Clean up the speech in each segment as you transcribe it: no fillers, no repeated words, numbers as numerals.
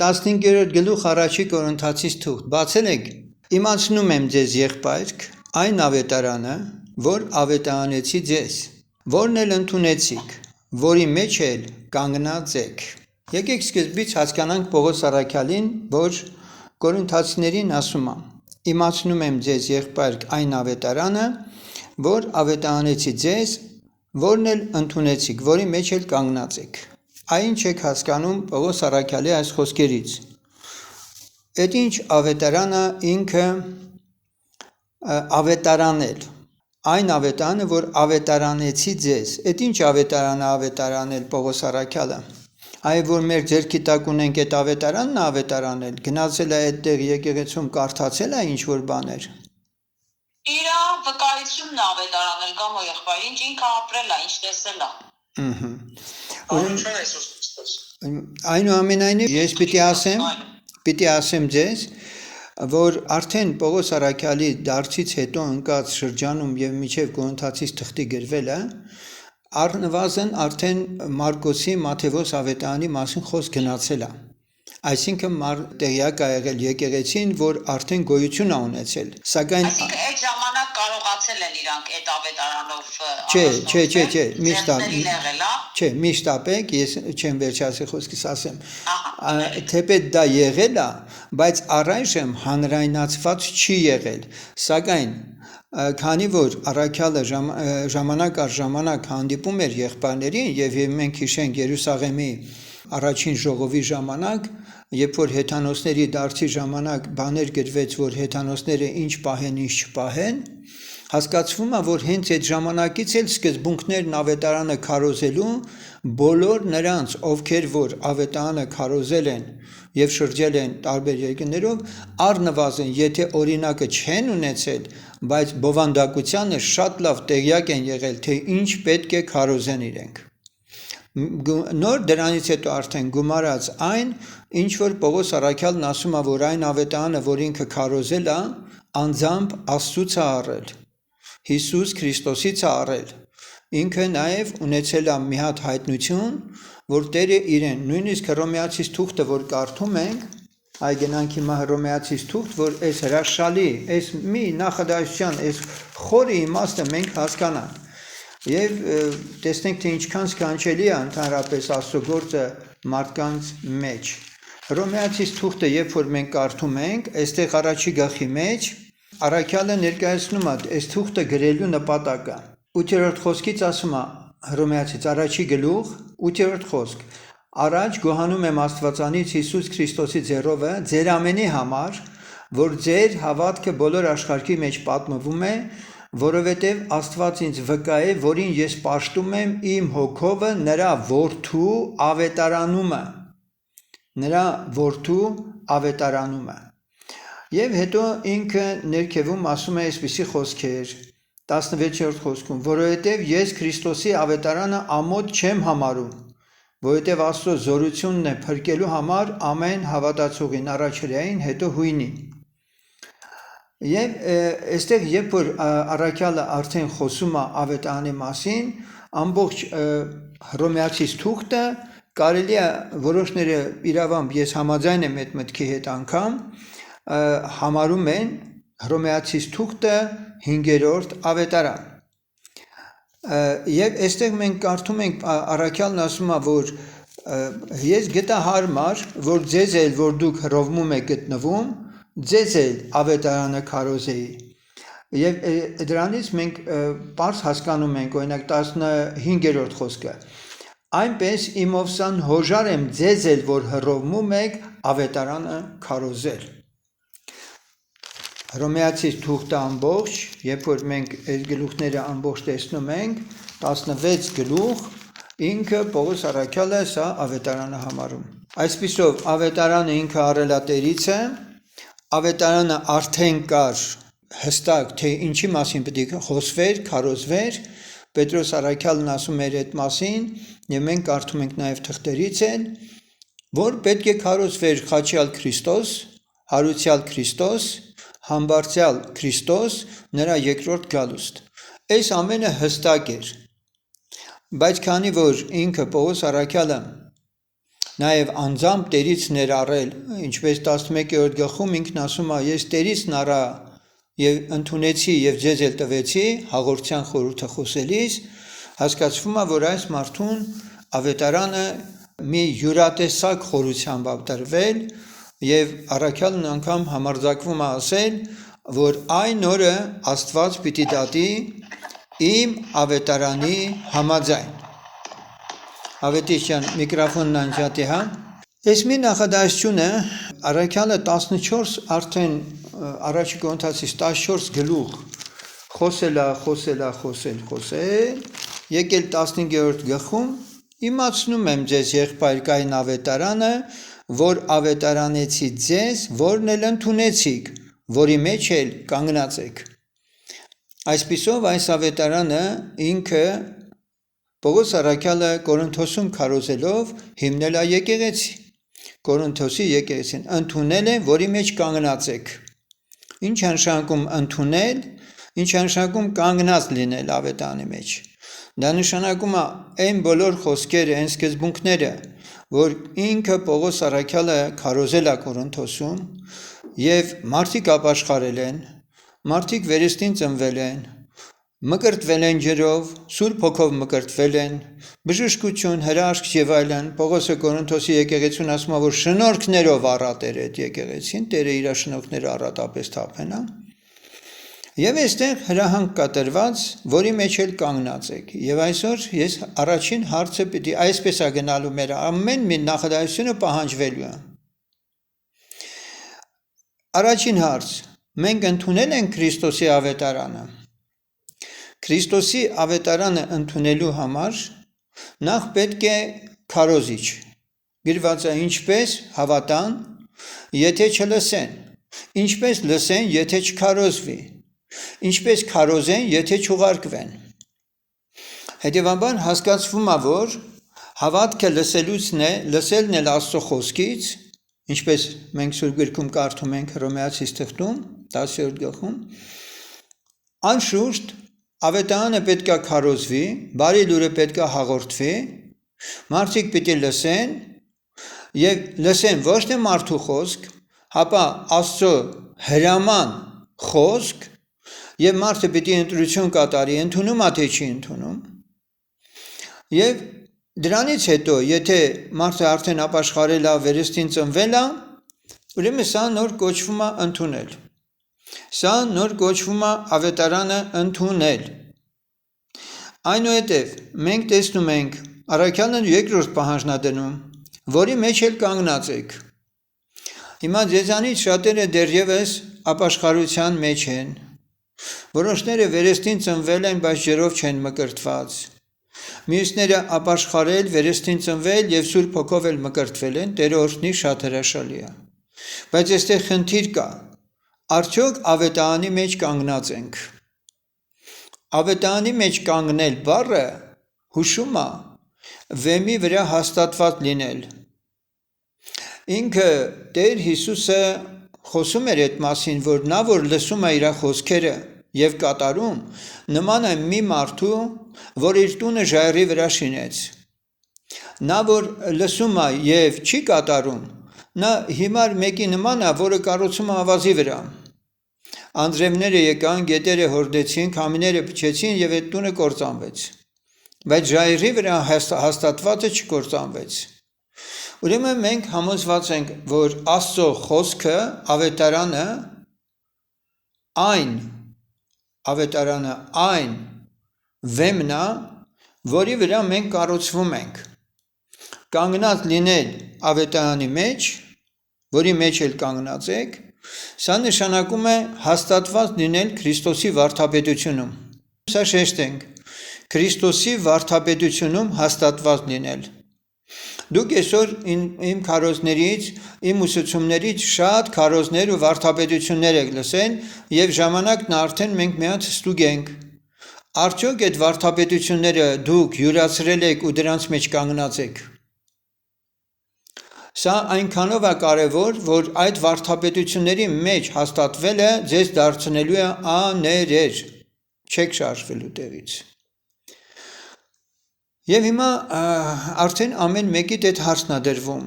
15-րդ գլուխ առաջի Կորինթացիս թուղթ բացել եք իմացնում եմ ձեզ եղբայրք այն ավետարանը որ ավետարանեցի ձեզ որն էլ ընդունեցիք որի մեջ էլ կանգնած եք եկեք սկզբից հասկանանք Պողոս առաքյալին որ Կորինթացիներին ասում է իմացնում եմ ձեզ եղբայրք այն ավետարանը որ ավետարանեցի ձեզ որն էլ ընդունեցիք որի մեջ էլ կանգնած եք Այն չեք հասկանում Պողոս առաքյալի այս խոսքերից։ Այդ ինչ ավետարանը ինքը ավետարանել։ Այն ավետարանը, որ ավետարանեցի ձեզ։ Այդ ինչ ավետարանը ավետարանել Պողոս առաքյալը։ Այ որ մեր ձեռքի տակ ունենք այդ ավետարանն ավետարանել, գնացել է այդտեղ եկեղեցում կարդացել է ինչ որ բաներ։ Իր վկայությունն ավետարանել կամ եղբայր, ինչ ինքը ապրել է, ինչ տեսել է։ Այնուամենայնիվ ես պիտի ասեմ ձեզ, որ արդեն Պողոս առաքյալի դարձից հետո ընկած շրջանում եւ միջև Կորինթացիս թղթի գրվելը առնվազն արդեն Մարկոսի Մատթեոս ավետարանի մասին խոսք գնացել է։ Այսինքն տեղյակ է եղել եկեղեցին, որ արդեն գոյություն է ունեցել։ Սակայն այդ ժամանակ կարողացել են իրանք այդ ավետարանով Չէ, միշտ ապեք, ես չեմ վերջացրել խոսքիս ասեմ։ Թեպետ դա եղել է, բայց առայժմ հանրայնացված չի եղել։ Սակայն քանի որ առաքյալը ժամանակ առ ժամանակ հանդիպում էր եղբայրներին եւ մենք հիշենք Երուսաղեմի առաջին ժողովի ժամանակ, երբ որ հեթանոսների դարձի ժամանակ բաներ գրվեց, որ հեթանոսները ինչ պահեն, ինչ չպահեն, հասկացվում է, որ հենց այդ ժամանակից էլ սկզբունքներն ավետարանը քարոզելու բոլոր նրանց, ովքեր որ ավետարանը քարոզել են եւ շրջել են տարբեր երկրներով, առնվազն եթե օրինակը չեն ունեցել, բայց բովանդակությանը շատ լավ տեղյակ են եղել, թե ինչ պետք է քարոզեն իրենք։ Նոր դրանից հետո արդեն գումարած այն, ինչ որ Պողոս առաքյալն ասում է, որ այն ավետարանը, որ ինքը քարոզել է, անձամբ Աստծուց է առել, Հիսուս Քրիստոսից է առել։ Ինքը նաև ունեցել է մի հատ հայտնություն, որ Տերը իրեն, նույնիսկ Հռոմեացիս թուղթը, որ կարդում ենք, այ գնանք հիմա Հռոմեացիս թուղթ, որ այս հրաշալի, այս մի նախադասության, այս խորը իմաստը մենք հասկանանք։ Եվ տեսնենք, թե ինչքան սքանչելի է ընդհանրապես Աստծո գործը մարդկանց մեջ։ Հռոմեացիս թուղթը, երբ որ մենք կարդում ենք, այստեղ առաջի գլխի մեջ առաքյալը ներկայացնում է այս թուղթը գրելու նպատակը։ 8-րդ խոսքից ասում է Հռոմեացից առաջի գլուխ 8-րդ խոսք Առաջ գոհանում եմ Աստվածանից Հիսուս Քրիստոսի ձեռովը ձեր ամենի համար, որ ձեր հավատքը բոլոր աշխարհի մեջ պատմվում է, որովհետև Աստված ինձ վկա է, որին ես պաշտում եմ իմ հոգովը նրա որդու ավետարանումը։ Եվ հետո ինքը ներքևում ասում է այսպիսի խոսքեր 16-րդ խոսքում, որովհետև ես Քրիստոսի ավետարանը ամոթ չեմ համարում, որովհետև Աստծո զորությունն է փրկելու համար ամեն հավատացողին առաջ հրեային, հետո հույնին։ Եվ այստեղ երբ որ առաքյալը արդեն խոսում է ավետարանի մասին, ամբողջ Հռոմեացիս թուղթը կարելի է որոշները իրավամբ ես համաձայն եմ այդ մտքի հետ անգամ համարում են Հռոմեացիս թուղթը 5-րդ ավետարան։ Եվ այստեղ մենք կարդում ենք առաքյալն ասում է, որ ես գտա հարմար, որ ձեզ էլ որ դուք հռովմում եք գտնվում, ձեզ էլ ավետարանը քարոզեի։ Եվ դրանից մենք պարզ հասկանում ենք, օրինակ 15-րդ խոսքը։ Այնպես իմովսան հոժար եմ ձեզ էլ որ հռովմում եք ավետարանը քարոզել։ Հռոմեացիս թուղթը ամբողջ, երբ որ մենք այս գլուխները ամբողջ տեսնում ենք, 16 գլուխ, ինքը Պողոս առաքյալը սա ավետարանը համարում։ Այսպիսով ավետարանը ինքը առելատերից է, ավետարանը արդեն կար հստակ, թե ինչի մասին պետք է խոսվեր, քարոզվեր, Պետրոս առաքյալն ասում էր այդ մասին, եւ մենք կարդում ենք նաեւ թղթերից են, որ պետք է քարոզվեր խաչյալ Քրիստոս, հարուցյալ Քրիստոս, համբարձյալ Քրիստոս, նրա երկրորդ գալուստ։ Այս ամենը հստակ էր։ Բայց քանի որ ինքը Պողոս առաքյալը Նաև անձամբ Տերից ներառել, ինչպես 11-րդ գլխում ինքն ասում է, ես Տերից նրա եւ ընդունեցի եւ ձեզ էլ տվեցի հաղորդության խորհուրդը խոսելիս, հասկացվում է, որ այս մարդուն ավետարանը մի յուրատեսակ խորությամբ տրվել եւ առաքյալն անգամ համարձակվում է ասել, որ այն օրը Աստված պիտի դատի իմ ավետարանի համաձայն։ Ավետիչյան միկրոֆոնն անջատի, հա։ Այս մի նախադասությունը առաքյալը 14 արդեն առաջի Կորինթացիս 14 գլուխ խոսել, եկել 15-րդ գլխում իմացնում եմ ձեզ եղբայր կային ավետարանը, որ ավետարանեցի ձեզ, որն էլ ընդունեցիք, որի մեջ էլ կանգնած եք։ Այսպիսով այս ավետարանը ինքը Պողոս առաքյալը Կորինթոսում քարոզելով հիմնել է եկեղեցի։ Կորինթոսի եկեղեցին ընդունել է, որի մեջ կանգնած եք։ Ինչ նշանակում ընդունել, ինչ նշանակում կանգնած լինել ավետարանի մեջ։ Դա նշանակում է այն բոլոր խոսքերը, այն սկզբունքները, որ ինքը Պողոս առաքյալը քարոզել է Կորինթոսում, եւ մարդիկ ապաշխարել են, մարդիկ վերստին ծնվել են, մկրտվել են ջրով, Սուրբ Հոգով մկրտվել են, բժշկություն, հրաշք եւ այլն։ Պողոսը Կորինթոսի եկեղեցուն ասում է, որ շնորհքներով առատ էր այդ եկեղեցին, Տերը իր շնորհքները առատապես թափեն, հա։ Եվ այստեղ հրահանգ կատարված, որի մեջ էլ կանգնած եք։ Եվ այսօր ես առաջին հարցը պիտի այսպես է գնալու մեր ամեն մի նախադասությունը պահանջվելու է։ Առաջին հարց. մենք ընդունել ենք Քրիստոսի ավետարանը։ Քրիստոսի ավետարանը ընդունելու համար նախ պետք է քարոզիչ։ Գրված է ինչպես հավատան, եթե չլսեն, ինչպես լսեն, եթե չքարոզվի, ինչպես քարոզեն, եթե չուղարկվեն։ Հետևաբար հասկացվում է, որ հավատքը լսելուցն է, լսելն էլ Աստծո խոսքից, ինչպես մենք Սուրբ Գրքում կարդում ենք Հռոմեացիս թղթում 10-րդ գլխում, անշուշտ ավետարանը պետք է քարոզվի, բարի լուրը պետք է հաղորդվի, մարդիկ պիտի լսեն եւ լսեն ոչ թե մարդու խոսք, հապա Աստծո հրաման խոսք եւ մարդը պիտի ընտրություն կատարի, ընդունում է թե չի ընդունում։ Եվ դրանից հետո, եթե մարդը արդեն ապաշխարել է, վերստին ծնվել է, ուրեմն սա նոր կոչվում է ընդունել։ Սա նոր կոչվում է ավետարանը ընդունել։ Այնուհետև մենք տեսնում ենք առաքյալն երկրորդ պահանջն է դնում, որի մեջ էլ կանգնած եք։ Հիմա ձեզանից շատերը դեռևս ապաշխարության մեջ են։ Որոշները վերստին ծնվել են, բայց ջրով չեն մկրտված։ Մյուսները ապաշխարել, վերստին ծնվել եւ Սուրբ Հոգով էլ մկրտվել են, Տերը օրհնի, շատ հրաշալի է։ Բայց այստեղ խնդիր կա։ Արդյոք ավետարանի մեջ կանգնած ենք։ Ավետարանի մեջ կանգնել բառը հուշում է վեմի վրա հաստատված լինել։ Ինքը Տեր Հիսուսը խոսում էր այդ մասին, որ նա որ լսում է իր խոսքերը եւ կատարում, նման է մի մարդու, որ իր տունը ժայռի վրա շինեց։ Նա որ լսում է եւ չի կատարում, նա հիմար մեկի նման է, որը կառուցում է ավազի վրա։ Անձրևները եկան, գետերը հորդեցին, քամիները փչեցին եւ այդ տունը կործանվեց։ Բայց ժայռի վրա հաստատվածը չկործանվեց։ Ուրեմն մենք համոզված ենք, որ Աստծո խոսքը, ավետարանը վեմն է, որի վրա մենք կառուցվում ենք։ Կանգնած լինել ավետարանի մեջ, որի մեջ էլ կանգնած եք, սա նշանակում է հաստատված լինել Քրիստոսի վարդապետությունում։ Սա շեշտենք, Քրիստոսի վարդապետությունում հաստատված լինել։ Դուք այսօր իմ քարոզներից, իմ ուսուցումներից շատ քարոզներ ու վարդապետություններ եք լսել եւ ժամանակն արդեն մենք մի հատ ստուգ ենք։ Արդյոք այդ վարդապետությունները դուք յուրացրել եք ու դրանց մեջ կանգնած եք։ Սա այնքանով է կարևոր, որ այդ վարդապետությունների մեջ հաստատվելը ձեզ դարձնելու է աներեր, չեք շարժվելու տեղից։ Եվ հիմա արդեն ամեն մեկի դետ հարցն է դրվում։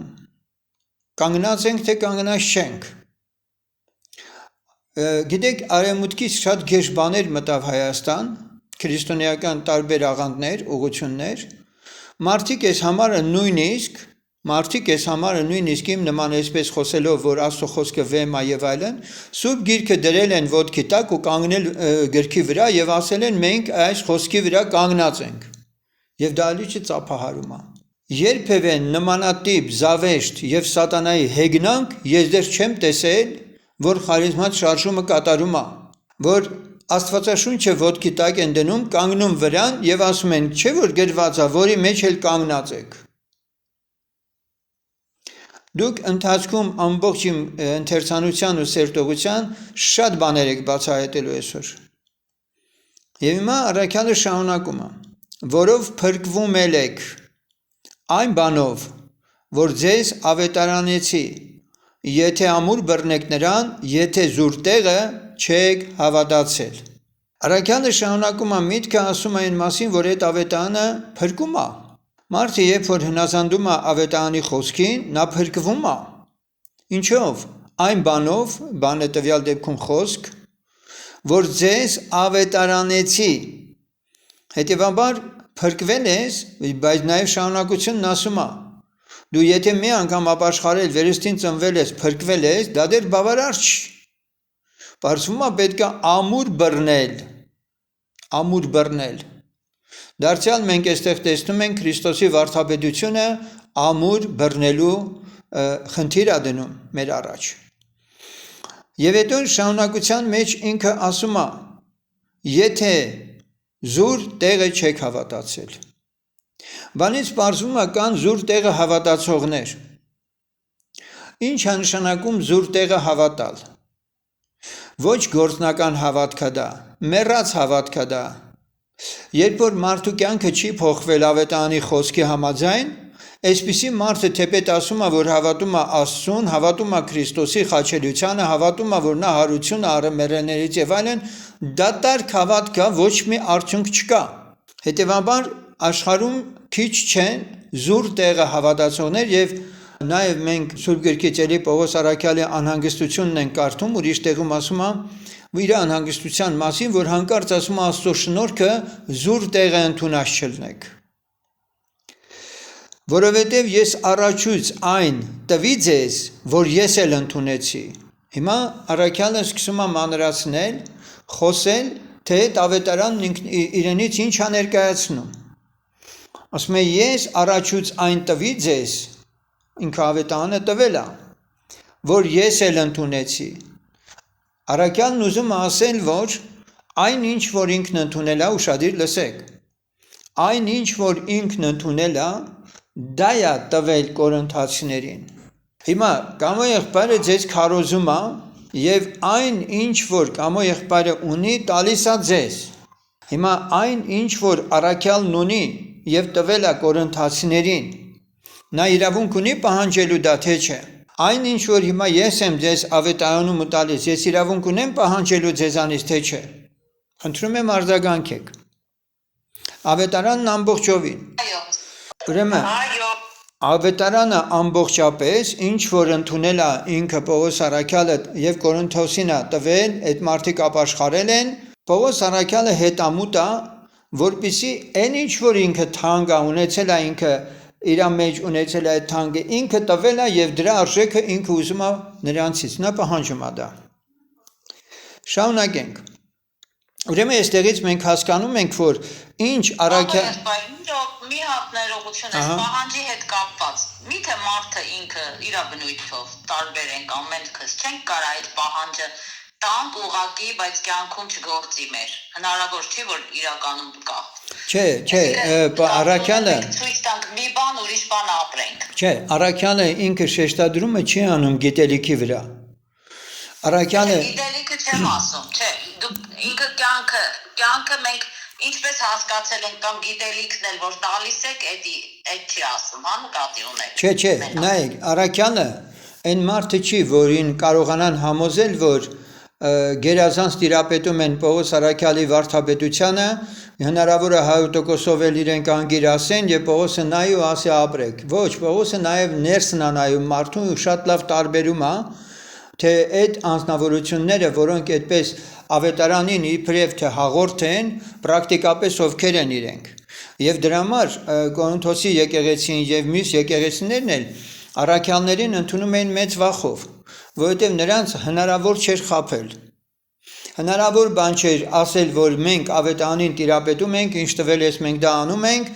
Կանգնած ենք, թե կանգնած չենք։ Գիտեք, արևմուտքից շատ գեշ բաներ մտավ Հայաստան, քրիստոնեական տարբեր աղանդներ, ուղղություններ։ Մարդիկ այս համարը նույնիսկ իմ նման այսպես խոսելով, որ Աստծո խոսքը վեմ է եւ այլն, սուրբ գիրքը դրել են ոտքի տակ ու կանգնել գրքի վրա եւ ասել են մենք այս խոսքի վրա կանգնած ենք։ Եվ դա ալիչը ծափահարում է։ Երբևէ նմանատիպ զավեշտ եւ սատանայի հեգնանք ես դեռ չեմ տեսել, որ խարիզմատ շարժումը կատարում է, որ Աստվածաշունչը ոտքի տակ են դնում, կանգնում վրան եւ ասում են, չէ՞ որ գրված է, որի մեջ էլ կանգնած եք։ Դուք ընթացքում ամբողջ իմ ընթերցանության ու սերտողության շատ բաներ եք բացահայտելու այսօր։ Եվ հիմա առաքյալը շարունակում է, որով փրկվում եք այն բանով, որ ձեզ ավետարանեցի, եթե ամուր բռնեք նրան, եթե զուր տեղը չեք հավատացել։ Առաքյալը շարունակում է միտքը ասում է այն մասին, որ այդ ավետարանը փրկում է։ Մարդը երբ որ հնազանդում է ավետարանի խոսքին, նա փրկվում է։ Ինչով։ Այն բանով, բանը տվյալ դեպքում խոսք, որ ձեզ ավետարանեցի։ Հետևաբար փրկվել ես, բայց նաև շարունակությունն ասում է. դու եթե մի անգամ ապաշխարել, վերստին ծնվել ես, փրկվել ես, դա դեռ բավարար չի։ Պարզվում է պետք է ամուր բռնել։ Դարձյալ մենք այստեղ տեսնում ենք Քրիստոսի վարդապետությունը ամուր բռնելու խնդիր է դնում մեր առաջ։ Եվ հետո շարունակության մեջ ինքը ասում է. եթե զուր տեղը չեք հավատացել։ Բանից պարզվում է կան զուր տեղը հավատացողներ։ Ինչ է նշանակում զուր տեղը հավատալ։ Ոչ գործնական հավատքա դա, մեռած հավատքա դա։ Երբ որ մարդու կյանքը չի փոխվել ավետարանի խոսքի համաձայն, այսպիսի մարդը թեպետ ասում է, որ հավատում է Աստծուն, հավատում է Քրիստոսի խաչելիությանը, հավատում է, որ նա հարություն է առել մեռելներից եւ այլն, դատարկ հավատքա ոչ մի արդյունք չկա։ Հետևաբար աշխարհում քիչ չեն զուր տեղը հավատացողներ եւ նաեւ մենք Սուրբ Գրքի Տերի Պողոս առաքյալի անհանգստությունն ենք կարդում, ուրիշ տեղում ասում է իր անհանգստության մասին, որ հանկարծ ասում է Աստծո շնորհքը զուր տեղը ընդունած չլնեք։ Որովհետև ես առաջուց այն տվի ձեզ, որ ես էլ ընդունեցի։ Հիմա առաքյալը սկսում է մանրացնել, խոսել, թե այդ ավետարանն իրենից ինչ է ներկայացնում։ Ասում է ես առաջուց այն տվի ձեզ, ինքը ավետարանը տվել է, որ ես էլ ընդունեցի։ Առաքյալն ուզում է ասել, որ այն ինչ որ ինքն ընդունել է, ուշադիր լսեք։ Այն ինչ որ ինքն ընդունել է, դա է տվել կորինթացիներին։ Հիմա Կամո եղբայրը ձեզ քարոզում է եւ այն ինչ որ Կամո եղբայրը ունի, տալիս է ձեզ։ Հիմա այն ինչ որ առաքյալն ունի եւ տվել է կորինթացիներին, նա իրավունք ունի պահանջելու դա թե չէ։ Այն ինչ որ հիմա ես եմ ձեզ ավետարանում տալիս, ես իրավունք ունեմ պահանջելու ձեզանից թե չէ։ Խնդրում եմ արձագանքեք։ Ավետարանն ամբողջովին։ Այո։ Ուրեմն ավետարանը ամբողջապես ինչ որ ընդունել է ինքը Պողոս առաքյալը եւ Կորինթոսին է տվել, այդ մարդիկ ապաշխարել են, Պողոս առաքյալը հետամուտ է, որպիսի այն ինչ որ ինքը թանկ է ունեցել է, ինքը իր մեջ ունեցել է այդ թանկը, ինքը տվել է եւ դրա արժեքը ինքը ուզում է նրանցից, նա պահանջում է դա։ Շարունակենք։ Ուրեմն այստեղից մենք հասկանում ենք, որ ինչ առաքյալ մի հատ ներողություն է պահանջի հետ կապված։ Միթե մարդը ինքը իր բնույթով տարբեր ենք ամենքս, չենք կարող այդ պահանջը տանք ուղակի, բայց կյանքում չգործի մեր։ Հնարավոր չի, որ իրականում կա։ Չէ, առաքյալը ցույց տանք մի բան, ուրիշ բան ապրենք։ Չէ, առաքյալը ինքը շեշտադրումը չի անում գիտելիքի վրա։ Առաքյալը գիտելիքը չեմ ասում, չէ, դուք ինքը կյանքը մենք ինչպես հասկացել ենք կամ գիտելիքն էլ որ տալիս եք, այդ չի ասում, հա նկատի ունեք։ Չէ, նայեք, առաքյալը այն մարդը չի, որին կարողանան համոզել, որ գերազանց տիրապետում են Պողոս Արաքյալի վարդապետությանը, հնարավոր է 100%-ով էլ իրենք անգիր ասեն եւ Պողոսը նայի ու ասի ապրեք։ Ոչ, Պողոսը նաեւ ներսն է նայում մարդուն ու շատ լավ տարբերում է, թե այդ անձնավորությունները, որոնք այդպես ավետարանին իբրև թե հաղորդ են, պրակտիկապես ովքեր են իրենք։ Եվ դրա համար Կորինթոսի եկեղեցին եւ մյուս եկեղեցիներն էլ առաքյալներին ընդունում էին մեծ վախով, որովհետև նրանց հնարավոր չէր խաբել։ Հնարավոր բան չէր ասել, որ մենք ավետարանին տիրապետում ենք, ինչ տվել ես մենք դա անում ենք,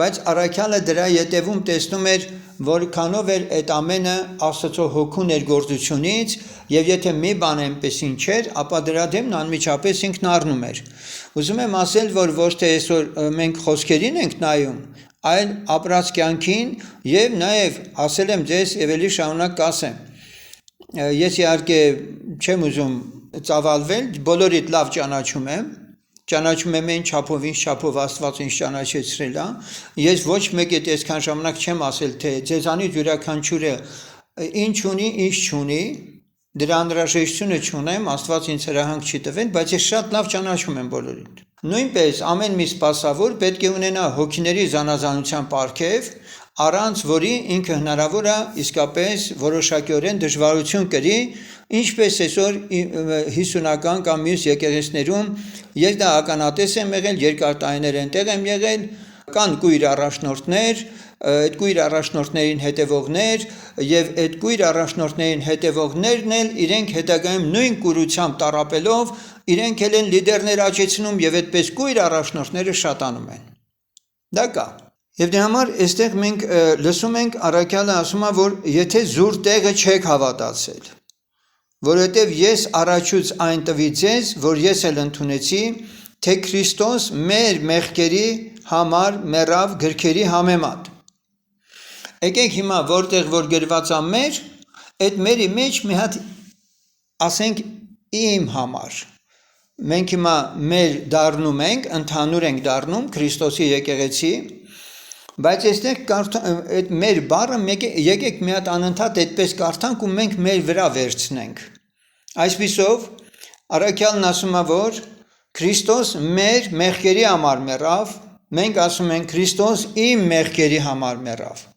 բայց առաքյալը դրա ետևում տեսնում էր, որքանով էր այդ ամենը Աստծո հոգու ներգործությունից, եւ եթե մի բան այնպեսին չէր, ապա դրա դեմն անմիջապես ինքն առնում էր։ Ուզում եմ ասել, որ ոչ թե այսօր մենք խոսքերին ենք նայում, այլ ապրած կյանքին եւ նաեւ ասել եմ ձեզ եւ ելի շարունակ կասեմ։ Ես իհարկե չեմ ուզում ծավալվել, բոլորիդ լավ ճանաչում եմ այն չափով, ինչ չափով Աստված ինձ ճանաչեցրել է։ Ես ոչ մեկ այդ այսքան ժամանակ չեմ ասել, թե ձեզանից յուրաքանչյուրը ինչ ունի, ինչ չունի, դրա անհրաժեշտությունը չունեմ, Աստված ինձ հրահանգ չի տվել, բայց ես շատ լավ ճանաչում եմ բոլորին։ Նույնպես ամեն մի սպասավոր պետք է ունենա հոգիների զանազանության պարգև, առանց որի ինքը հնարավոր է իսկապես որոշակիորեն դժվարություն կրի, ինչպես այսօր 50-ական կամ մյուս եկեղեցիներում ես դա ականատես եմ եղել, երկար տարիներ այնտեղ եմ եղել, կան կույր առաջնորդներ, այդ կույր առաջնորդներին հետևողներ եւ այդ կույր առաջնորդներին հետևողներն էլ իրենք հետագայում նույն կուրությամբ տարապելով իրենք էլ են լիդերներ աճեցնում եւ այդպես կույր առաջնորդները շատանում են։ Դա կա։ Եվ դրա համար այստեղ մենք լսում ենք առաքյալը ասում է, որ եթե զուր տեղը չեք հավատացել, որովհետև ես առաջուց այն տվի ձեզ, որ ես էլ ընդունեցի, թե Քրիստոս մեր մեղքերի համար մեռավ գրքերի համեմատ։ Եկեք հիմա որտեղ որ գրված է մեր, այդ մերի մեջ մի հատ ասենք իմ համար։ Մենք հիմա մեր դառնում ենք, ընդհանուր ենք դառնում Քրիստոսի եկեղեցի, բայց այստեղ այդ մեր բառը եկեք մի հատ անընդհատ այդպես կարդանք ու մենք մեր վրա վերցնենք։ Այսպիսով առաքյալն ասում է, որ Քրիստոս մեր մեղքերի համար մեռավ, մենք ասում ենք Քրիստոս իմ մեղքերի համար մեռավ։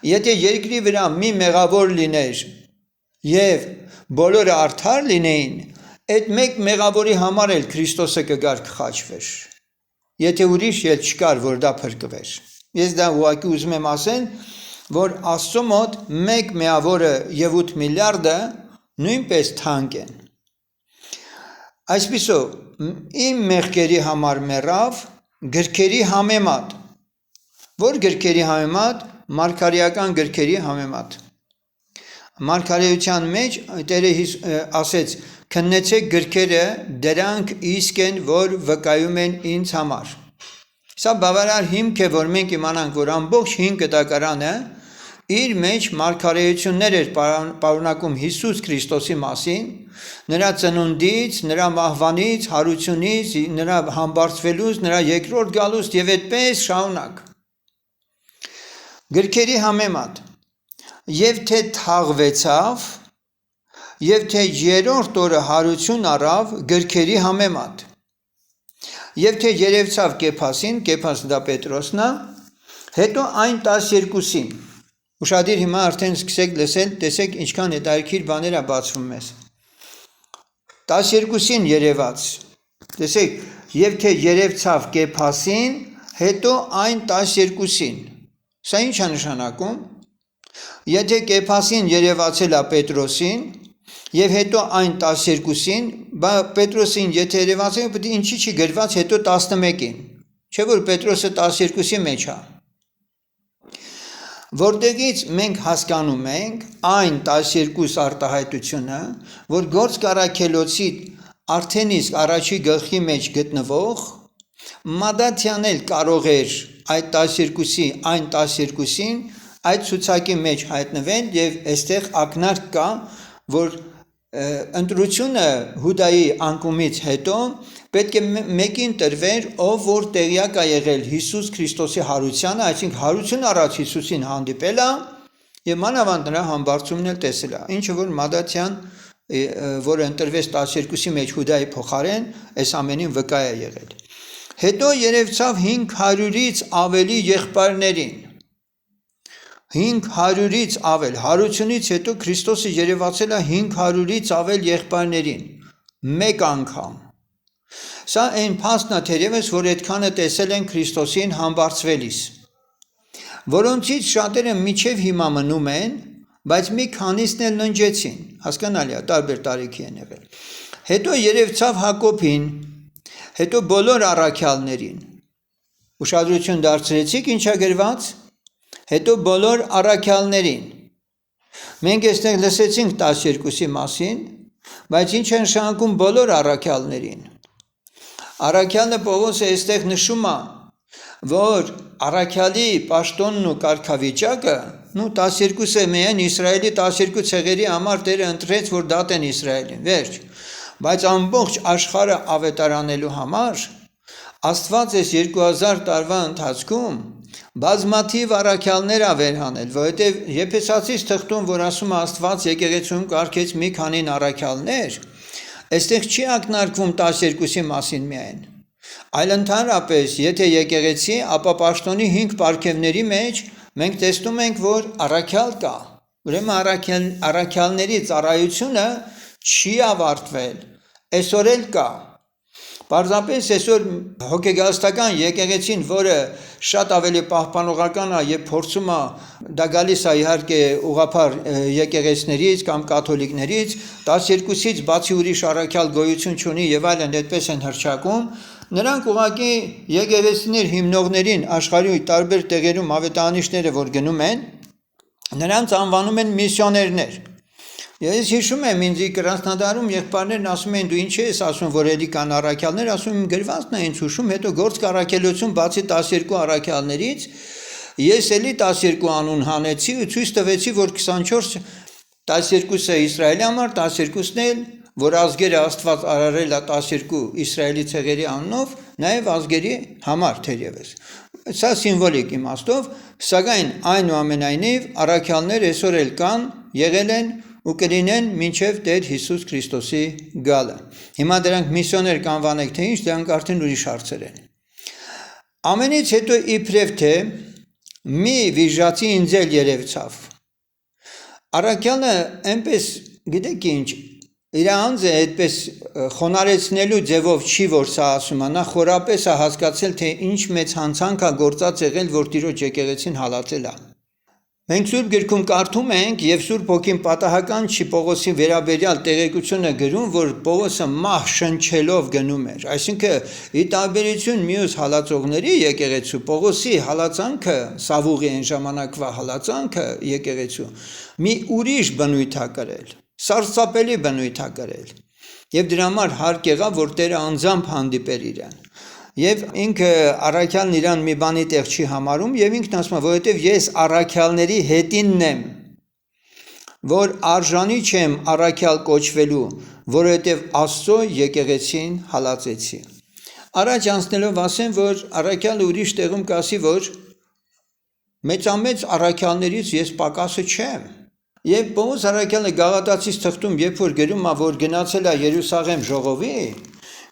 Եթե երկրի վրա մի մեղավոր լիներ եւ բոլորը արդար լինեին, այդ մեկ մեղավորի համար էլ Քրիստոսը կգար կխաչվեր։ Եթե ուրիշ ել չկար, որ դա փրկվեր։ Ես դա ուղղակի ուզում եմ ասել, որ Աստծո մոտ մեկ միավորը եւ 8 միլիարդը նույնպես թանկ են։ Այսպիսով իմ մեղքերի համար մեռավ գրքերի համեմատ։ Որ գրքերի համեմատ Մարգարեական գրքերի համեմատ։ Մարգարեության մեջ Տերը ասեց. «Քննեցեք գրքերը, դրանք իսկ են, որ վկայում են ինձ համար»։ Սա բավարար հիմք է, որ մենք իմանանք, որ ամբողջ հին կտակարանը իր մեջ մարգարեություններ էր պարունակում Հիսուս Քրիստոսի մասին, նրա ծնունդից, նրա մահվանից, հարությունից, նրա համբարձվելուց, նրա երկրորդ գալուց եւ այդպես շարունակ։ Գրքերի համեմատ, եւ թե թաղվեցավ, եւ թե երրորդ օրը հարություն առավ գրքերի համեմատ, եւ թե երևցավ Կեփասին, Կեփաս դա Պետրոսն է, հետո այն 12-ին։ Ուշադիր հիմա արդեն սկսեք լսել, տեսեք ինչքան հետաքրքիր բաներ է բացվում մեզ։ 12-ին երևաց, տեսեք, եւ թե երևցավ Կեփասին, հետո այն 12-ին։ Սա ինչ է նշանակում։ Եթե Կեփասին երևացել է Պետրոսին եւ հետո այն 12-ին, Պետրոսին եթե երևացել, պետք է ինչի՞ չի գրված հետո 11-ին։ Չէ՞ որ Պետրոսը 12-ի մեջ է։ Որտեղից մենք հասկանում ենք այն 12 արտահայտությունը, որ Գործ Առաքելոցի արդեն իսկ առաջի գլխի մեջ գտնվող Մադաթյանն էլ կարող էր այդ 12-ի այն 12-ին այդ ցուցակի մեջ հայտնվեն եւ այստեղ ակնարկ կա, որ ընտրությունը Հուդայի անկումից հետո պետք է մեկին տրվեր, ով որ տեղյակ է եղել Հիսուս Քրիստոսի հարությանը, այսինքն հարություն առած Հիսուսին հանդիպել է եւ մանավանդ նրա համբարձումն էլ տեսել է, ինչը որ Մադաթյան որը ընտրվեց 12-ի մեջ Հուդայի փոխարեն, այս ամենին վկա է եղել։ Հետո երևցավ 500-ից ավելի եղբայրներին։ 500-ից ավել, հարությունից հետո Քրիստոսը երևացել է 500-ից ավել եղբայրներին, մեկ անգամ։ Սա այն փաստն է թերևս, որ այդքանը տեսել են Քրիստոսին համբարձվելիս, որոնցից շատերը մինչև հիմա մնում են, բայց մի քանիսն էլ ննջեցին, հասկանալի է, տարբեր տարիքի են եղել։ Հետո երևցավ Հակոբին, հետո բոլոր առաքյալներին։ Ուշադրություն դարձրեցիք ինչա գրված, հետո բոլոր առաքյալներին։ Մենք այստեղ լսեցինք 12-ի մասին, բայց ինչ են նշանակում բոլոր առաքյալներին։ Առաքյալը Պողոսը այստեղ նշում է, որ առաքյալի պաշտոնն ու կարգավիճակը, 12-ը միայն Իսրայելի 12 ցեղերի համար Տերը ընտրեց, որ դատեն Իսրայելին, վերջ, բայց ամբողջ աշխարհը ավետարանելու համար Աստված այս 2000 տարվա ընթացքում բազմաթիվ առաքյալներ ա վերհանել, որովհետև Եփեսացիս թղթում, որ ասում է Աստված եկեղեցում կարգեց մի քանին առաքյալներ, այստեղ չի ակնարկվում 12-ի մասին միայն, այլ ընդհանրապես, եթե եկեղեցի, ապա պաշտոնի 5 պարգևների մեջ մենք տեսնում ենք, որ առաքյալ կա, ուրեմն առաքյալների ծառայությունը չի ավարտվել, այսօր էլ կա։ Պարզապես այսօր հոգեգաստական եկեղեցին, որը շատ ավելի պահպանողական է եւ փորձում է, դա գալիս է իհարկե ուղղափառ եկեղեցիներից կամ կաթոլիկներից, 12-ից բացի ուրիշ առաքյալ գոյություն չունի եւ այլն, այդպես են հռչակում, նրանք ուղղակի եկեղեցիներ հիմնողներին աշխարհի տարբեր տեղերում ավետարանիչները որ գնում են, նրանց անվանում են միսիոներներ։ Ես հիշում եմ ինձ Կրասնոդարում եղբայրներն ասում են դու ինչ ես ասում որ էլի կան առաքյալներ, ասում եմ գրվածն է ինձ հուշում, հետո գործ առաքելություն բացի 12 առաքյալներից ես էլի 12 անուն հանեցի ու ցույց տվեցի որ 24 12-ը Իսրայելի համար, 12-ն էլ որ ազգերը Աստված արարել է 12 Իսրայելի ցեղերի անունով, նաև ազգերի համար թերևս։ Սա սիմվոլիկ իմաստով, սակայն այնուամենայնիվ առաքյալներ այսօր էլ կան, եղել են ու կլինեն մինչև Տեր Հիսուս Քրիստոսի գալը։ Հիմա դրանք միսիոներ կանվանեք թե ինչ, դրանք արդեն ուրիշ հարցեր են։ Ամենից հետո իբրև թե մի վիժացի ինձ էլ երևցավ։ Առաքյալը այնպես, գիտեք ինչ, իր անձը այդպես խոնարեցնելու ձևով չի որ սա ասում է, նա խորապես է հասկացել թե ինչ մեծ հանցանք է գործած եղել, որ Տիրոջ եկեղեցին հալածել է։ Մենք Սուրբ Գրքում կարդում ենք եւ Սուրբ Հոգին պատահական չի Պողոսի վերաբերյալ տեղեկությունը գրում, որ Պողոսը մահ շնչելով գնում էր, այսինքն ի տարբերություն մյուս հալածողների եկեղեցու Պողոսի հալածանքը, Սավուղի այն ժամանակվա հալածանքը եկեղեցու մի ուրիշ բնույթ է կրել, սարսափելի բնույթ է կրել։ Եվ դրա համար հարկ եղավ, որ Տերը անձամբ հանդիպեր իրեն։ Եվ ինքը առաքյալն իրան մի բանի տեղ չի համարում եւ ինքն ասում է, որովհետեւ ես առաքյալների հետինն եմ, որ արժանի չեմ առաքյալ կոչվելու, որովհետեւ Աստծո եկեղեցին հալածեցի։ Առաջ անցնելով ասեմ, որ առաքյալը ուրիշ տեղում կասի, որ մեծամեծ առաքյալներից ես պակասը չեմ։ Եվ Պողոս առաքյալը Գաղատացիս թղթում, երբ որ գրում է, որ գնացել է Երուսաղեմ ժողովի,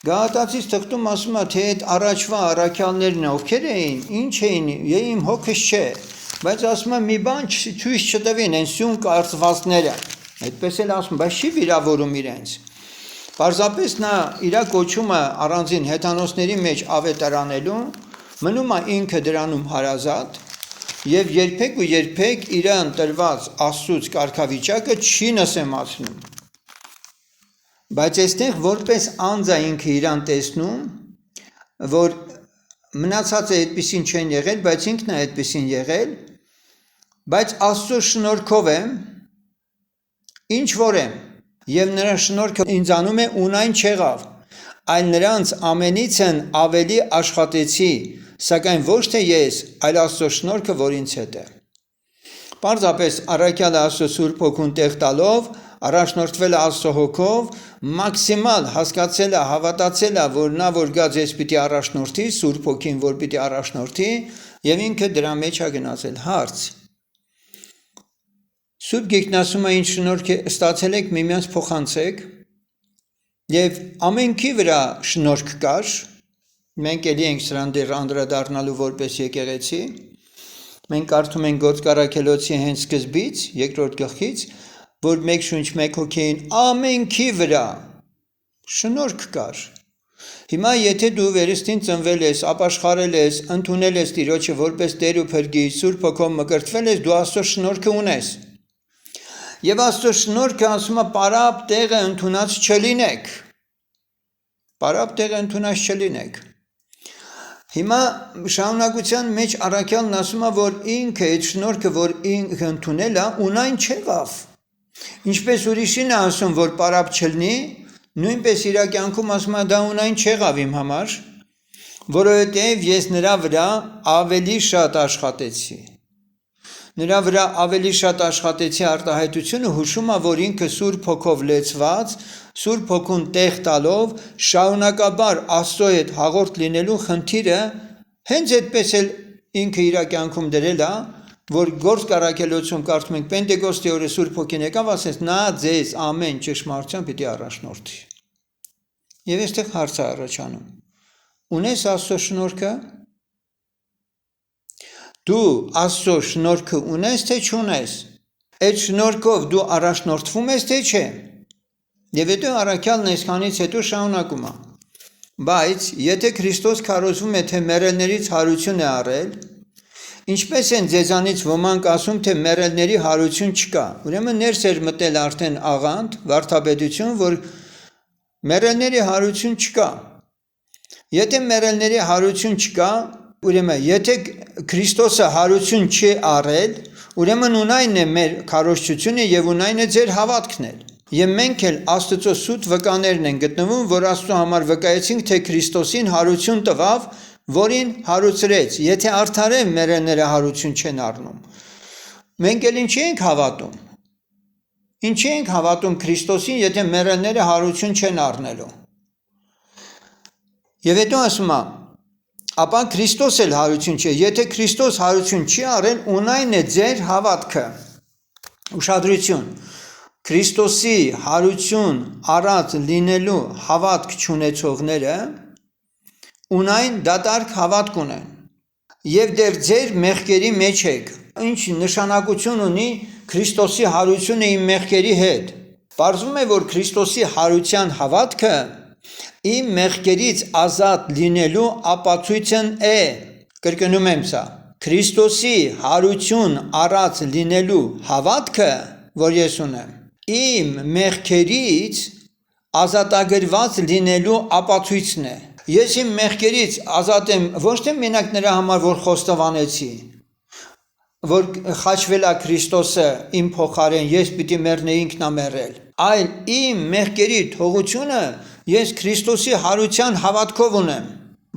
Գաղատացիս թղթում ասում է, թե այդ առաջվա առաքյալներն ովքեր էին, ինչ էին, իմ հոգս չէ, բայց ասում է մի բան ցույց չտվին, այն սյուն կարծվածները, այդպես էլ ասում, բայց չի վիրավորում իրենց։ Պարզապես նա իր կոչումը առանձին հեթանոսների մեջ ավետարանելու, մնում է ինքը դրանում հարազատ, եւ երբեք ու երբեք իրան տրված Աստծուց կարգավիճակը չի նսեմացնում։ Բայց այստեղ որպես անձ է ինքը իրան տեսնում, որ մնացածը այդպեսին չեն եղել, բայց ինքն է այդպեսին եղել, բայց Աստծո շնորհքով եմ, ինչ որ եմ, եւ նրա շնորհքը ինձանում է ունայն չեղավ, այլ նրանց ամենից են ավելի աշխատեցի, սակայն ոչ թե ես, այլ Աստծո շնորհքը, որ ինձ հետ է։ Պարզապես առաքյալը Աստծո Սուրբ Հոգուն տեղ տալով, առաջնորդվել է Աստծո Հոգով, մաքսիմալ հասկացել է, հավատացել է, որ նա որ գա ձեզ պիտի առաջնորդի, Սուրբ Հոգին որ պիտի առաջնորդի, եւ ինքը դրա մեջ է գնացել։ Հարց. Սուրբ Գիրքն ասում է ինչ շնորհք ստացել եք միմյանց փոխանցեք եւ ամենքի վրա շնորհք կար մենք էլի ենք սրան դեռ անդրադառնալու որպես եկեղեցի մենք կարդում ենք Գործք առաքելոցի հենց սկզբից երկրորդ գլխից որ մեկ շունչ մեկ հոգին ամենքի վրա շնորհք կար Հիմա եթե դու վերստին ծնվել ես, ապաշխարել ես, ընդունել ես Տիրոջը որպես Տեր ու Փրկիչ, Սուրբ Հոգով մկրտվել ես, դու Աստծո շնորհքը ունես։ Եվ Աստծո շնորհքը ասում է պարապ տեղը ընդունած չլինեք։ Պարապ տեղը ընդունած չլինեք։ Հիմա շարունակության մեջ առաքյալն ասում է, որ ինքը այդ շնորհքը, որ ինքը ընդունել է, ունայն չեղավ։ Ինչպես ուրիշին է ասում, որ պարապ չլինի, նույնպես իր կյանքում ասում է դա ունայն չեղավ իմ համար, որովհետև ես նրա վրա ավելի շատ աշխատեցի։ Նրա վրա ավելի շատ աշխատեցի արտահայտությունը հուշում է, որ ինքը Սուրբ Հոգով լեցված, Սուրբ Հոգուն տեղ տալով շարունակաբար Աստծո հետ հաղորդ լինելու խնդիրը հենց այդպես էլ ինքը իր կյանքում դրել է, որ Գործք առաքելոցում կարդում ենք Պենտեկոստի օրը Սուրբ Հոգին եկավ, ասեց նա ձեզ ամեն ճշմարտությամբ պիտի առաջնորդի։ Եվ այստեղ հարց է առաջանում. ունես Աստծո շնորհքը? Դու Աստծո շնորհքը ունես թե չունես? Այդ շնորհքով դու առաջնորդվում ես թե չէ? Եվ հետո առաքյալն այսքանից հետո շարունակում է. բայց եթե Քրիստոս քարոզվում է թե մեռելներից հարություն է առել, ինչպես են ձեզանից ոմանք ասում, թե մեռելների հարություն չկա, ուրեմն ներս էր մտել արդեն աղանդ, վարդապետություն, որ մեռելների հարություն չկա։ Եթե մեռելների հարություն չկա, ուրեմն եթե Քրիստոսը հարություն չի առել, ուրեմն ունայն է մեր քարոզչությունը եւ ունայն է ձեր հավատքն էլ։ Եվ մենք էլ Աստծո սուտ վկաներն են գտնվում, որ Աստծո համար վկայեցինք, թե Քրիստոսին հարություն տվավ, որին հարուցրեց, եթե արդարև մեռելները հարություն չեն առնում։ Մենք էլ ինչի ենք հավատում։ Ինչի ենք հավատում Քրիստոսին, եթե մեռելները հարություն չեն առնելու։ Եվ հետո ասում է, ապա Քրիստոս էլ հարություն չէ, եթե Քրիստոս հարություն չի առել, ունայն է ձեր հավատքը։ Ուշադրություն։ Քրիստոսի հարություն առած լինելու հավատք չունեցողները ունայն դատարկ հավատք ունեն եւ դեռ ձեր մեղքերի մեջ եք ինչ նշանակություն ունի Քրիստոսի հարությունը իմ մեղքերի հետ Պարզվում է որ Քրիստոսի հարության հավատքը իմ մեղքերից ազատ լինելու ապացույցն է կրկնում եմ սա Քրիստոսի հարություն առած լինելու հավատքը որ ես ունեմ իմ մեղքերից ազատագրված լինելու ապացույցն է Ես իմ մեղքերից ազատ եմ ոչ թե մենակ նրա համար որ խոստովանեցի որ խաչվել է Քրիստոսը իմ փոխարեն ես պիտի մեռնեի ինքնամեռել այլ իմ մեղքերի թողությունը ես Քրիստոսի հարության հավատքով ունեմ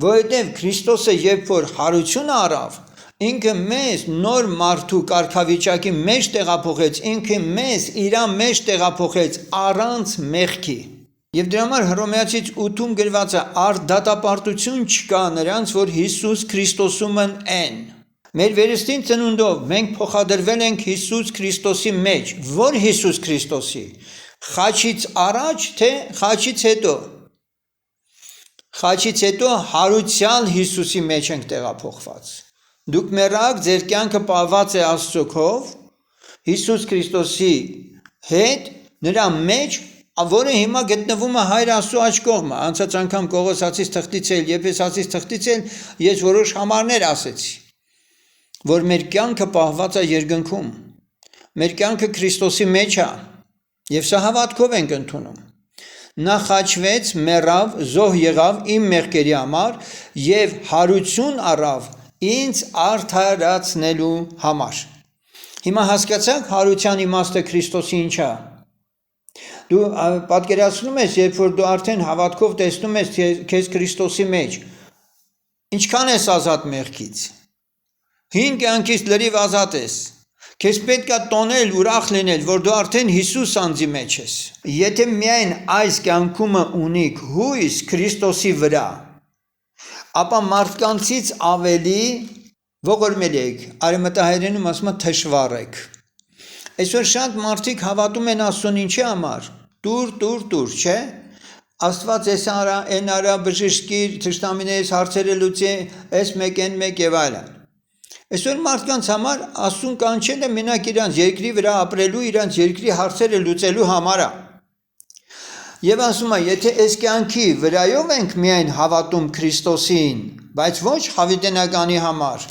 որովհետև Քրիստոսը երբ որ հարություն առավ ինքը մեզ նոր մարդու կարգավիճակի մեջ տեղափոխեց ինքը մեզ իր մեջ տեղափոխեց առանց մեղքի Եվ դրա համար Հռոմեացից 8-ում գրված է առ դատապարտություն չկա նրանց, որ Հիսուս Քրիստոսում են։ Մեր վերստին ծնունդով մենք փոխադրվել ենք Հիսուս Քրիստոսի մեջ, որ Հիսուս Քրիստոսի, խաչից առաջ թե խաչից հետո։ Խաչից հետո հարուցյալ Հիսուսի մեջ ենք տեղափոխված։ Դուք մեռաք, ձեր կյանքը պահված է Աստծո քով, Հիսուս Քրիստոսի հետ, նրա մեջ որը հիմա գտնվում է Հայր Աստծո աջ կողմը, անցած անգամ Կողոսացից թղթից էլ, Եփեսացից թղթից էլ ես որոշ համարներ ասեցի, որ մեր կյանքը պահված է երկնքում, մեր կյանքը Քրիստոսի մեջ է, եւ սա հավատքով ենք ընդունում։ Նա խաչվեց, մեռավ, զոհ եղավ իմ մեղքերի համար եւ հարություն առավ ինձ արդարացնելու համար։ Հիմա հասկացաք հարության իմաստը Քրիստոսի ինչ է։ Դու պատկերացնում ես, երբ որ դու արդեն հավատքով տեսնում ես քեզ Քրիստոսի մեջ, ինչքան ես ազատ մեղքից։ 5 կյանքից լրիվ ազատ ես։ Քեզ պետք է տոնել, ուրախ լինել, որ դու արդեն Հիսուս անձի մեջ ես։ Եթե միայն այս կյանքումը ունիք հույս Քրիստոսի վրա, ապա մարդկանցից ավելի ողորմելի եք, արևմտահայերենում ասում է թշվառ եք։ Այսօր շատ մարդիկ հավատում են Աստծուն ինչի համար։ Դուր, չէ։ Աստված էս արա, այն արա, բժշկիր, թշնամիներից հարցերը լուծի, այս մեկ եւ այլն։ Այսօր մարդկանց համար Աստծուն կանչել է մենակ իրանց երկրի վրա ապրելու, իրանց երկրի հարցերը լուծելու համար է։ Եվ ասում է, եթե այս կյանքի վրայով ենք միայն հավատում Քրիստոսին, բայց ոչ հավիտենականի համար,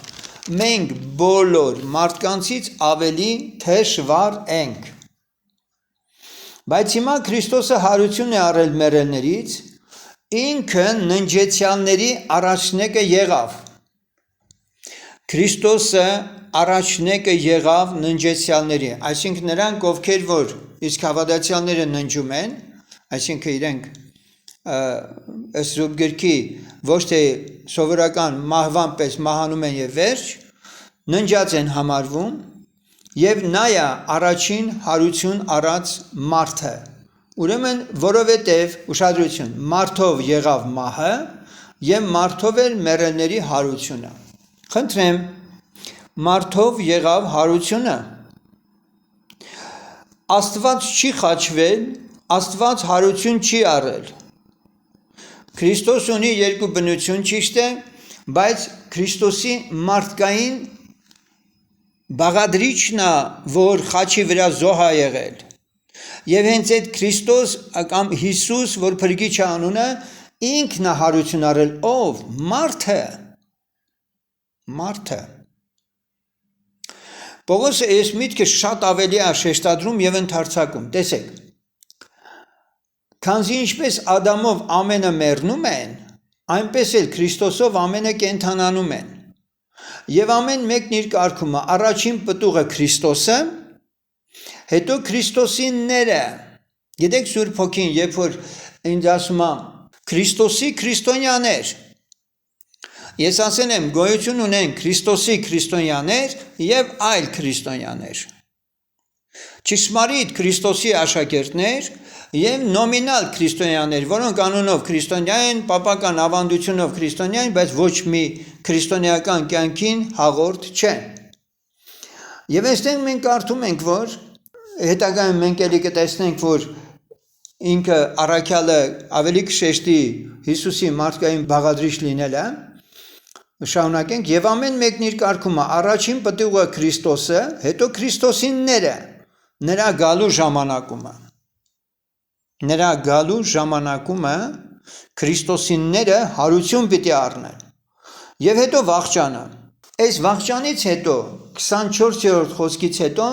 մենք բոլոր մարդկանցից ավելի թշվառ ենք։ Բայց հիմա Քրիստոսը հարություն է առել մեռելներից, ինքը ննջեցյալների առաջնեկը եղավ։ Քրիստոսը առաջնեկը եղավ ննջեցյալների, այսինքն նրանք, ովքեր որ իսկ հավատացյալները ննջում են, այսինքն իրենք սուրբ գրքի ոչ թե սովորական մահվան պես մահանում են եւ վերջ, ննջած են համարվում եւ նա է առաջին հարություն առած մարդը։ Ուրեմն որովհետեւ ուշադրություն, մարդով եղավ մահը եւ մարդով էր մեռելների հարությունը։ Խնդրեմ, մարդով եղավ հարությունը։ Աստված չի խաչվել, Աստված հարություն չի առել։ Քրիստոս ունի երկու բնություն, ճիշտ է, բայց Քրիստոսի մարդկային բաղադրիչն է, որ խաչի վրա զոհ է եղել։ Եվ հենց այդ Քրիստոս կամ Հիսուս, որ փրկիչ է անունը, ինքն է հարություն առել, ով? Մարդը։ Պողոսը այս միտքը շատ ավելի է շեշտադրում եւ ընդարձակում։ Տեսեք, քանզի ինչպես Ադամով ամենը մեռնում են, այնպես էլ Քրիստոսով ամենը կենդանանում են։ Եվ ամեն մեկն իր կարգումը, առաջին պտուղը Քրիստոսը, հետո Քրիստոսինները։ Գիտեք Սուրբ Հոգին, երբ որ ինձ ասում է Քրիստոսի քրիստոնյաներ, ես ասել եմ գոյություն ունեն Քրիստոսի քրիստոնյաներ եւ այլ քրիստոնյաներ։ Ճշմարիտ Քրիստոսի աշակերտներ եւ նոմինալ քրիստոնյաներ, որոնք անունով քրիստոնյա են, պապական ավանդությունով քրիստոնյա են, բայց ոչ մի քրիստոնեական կյանքին հաղորդ չեն։ Եվ այստեղ մենք կարդում ենք, որ հետագայում մենք ելի կտեսնենք, որ ինքը առաքյալը ավելի կշեշտի Հիսուսի մարդկային բաղադրիչ լինելը, շարունակենք, եւ ամեն մեկն իր կարգումը, առաջին պտուղը Քրիստոսը, հետո Քրիստոսինները, նրա գալու ժամանակումը Քրիստոսինները հարություն պիտի առնեն։ Եվ հետո վախճանը։ Այս վախճանից հետո 24-րդ խոսքից հետո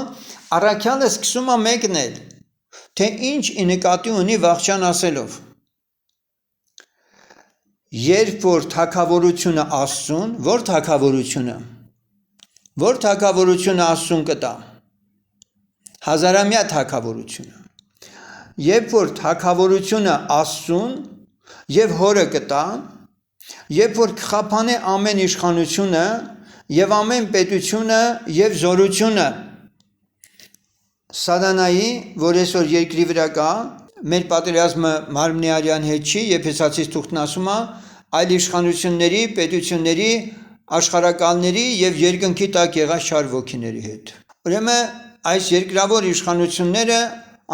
առաքյալը սկսում է մեկնել, թե ինչ նկատի ունի վախճան ասելով։ Երբ որ թագավորությունը Աստծուն, որ թագավորությունը Աստծուն կտա, հազարամյա թագավորությունը, երբ որ թագավորությունը Աստծուն եւ հորը կտա, երբ որ կխափանե ամեն իշխանությունը եւ ամեն պետությունը եւ զորությունը սատանայի, որ այսօր երկրի վրա կա, մեր պատերազմը մարմնի արյան հետ չի, Եփեսացիս թուղթն ասում է, այլ իշխանությունների, պետությունների, աշխարհակալների եւ երկնքի տակ եղած չար ոգիների հետ։ Ուրեմն այս երկրավոր իշխանությունները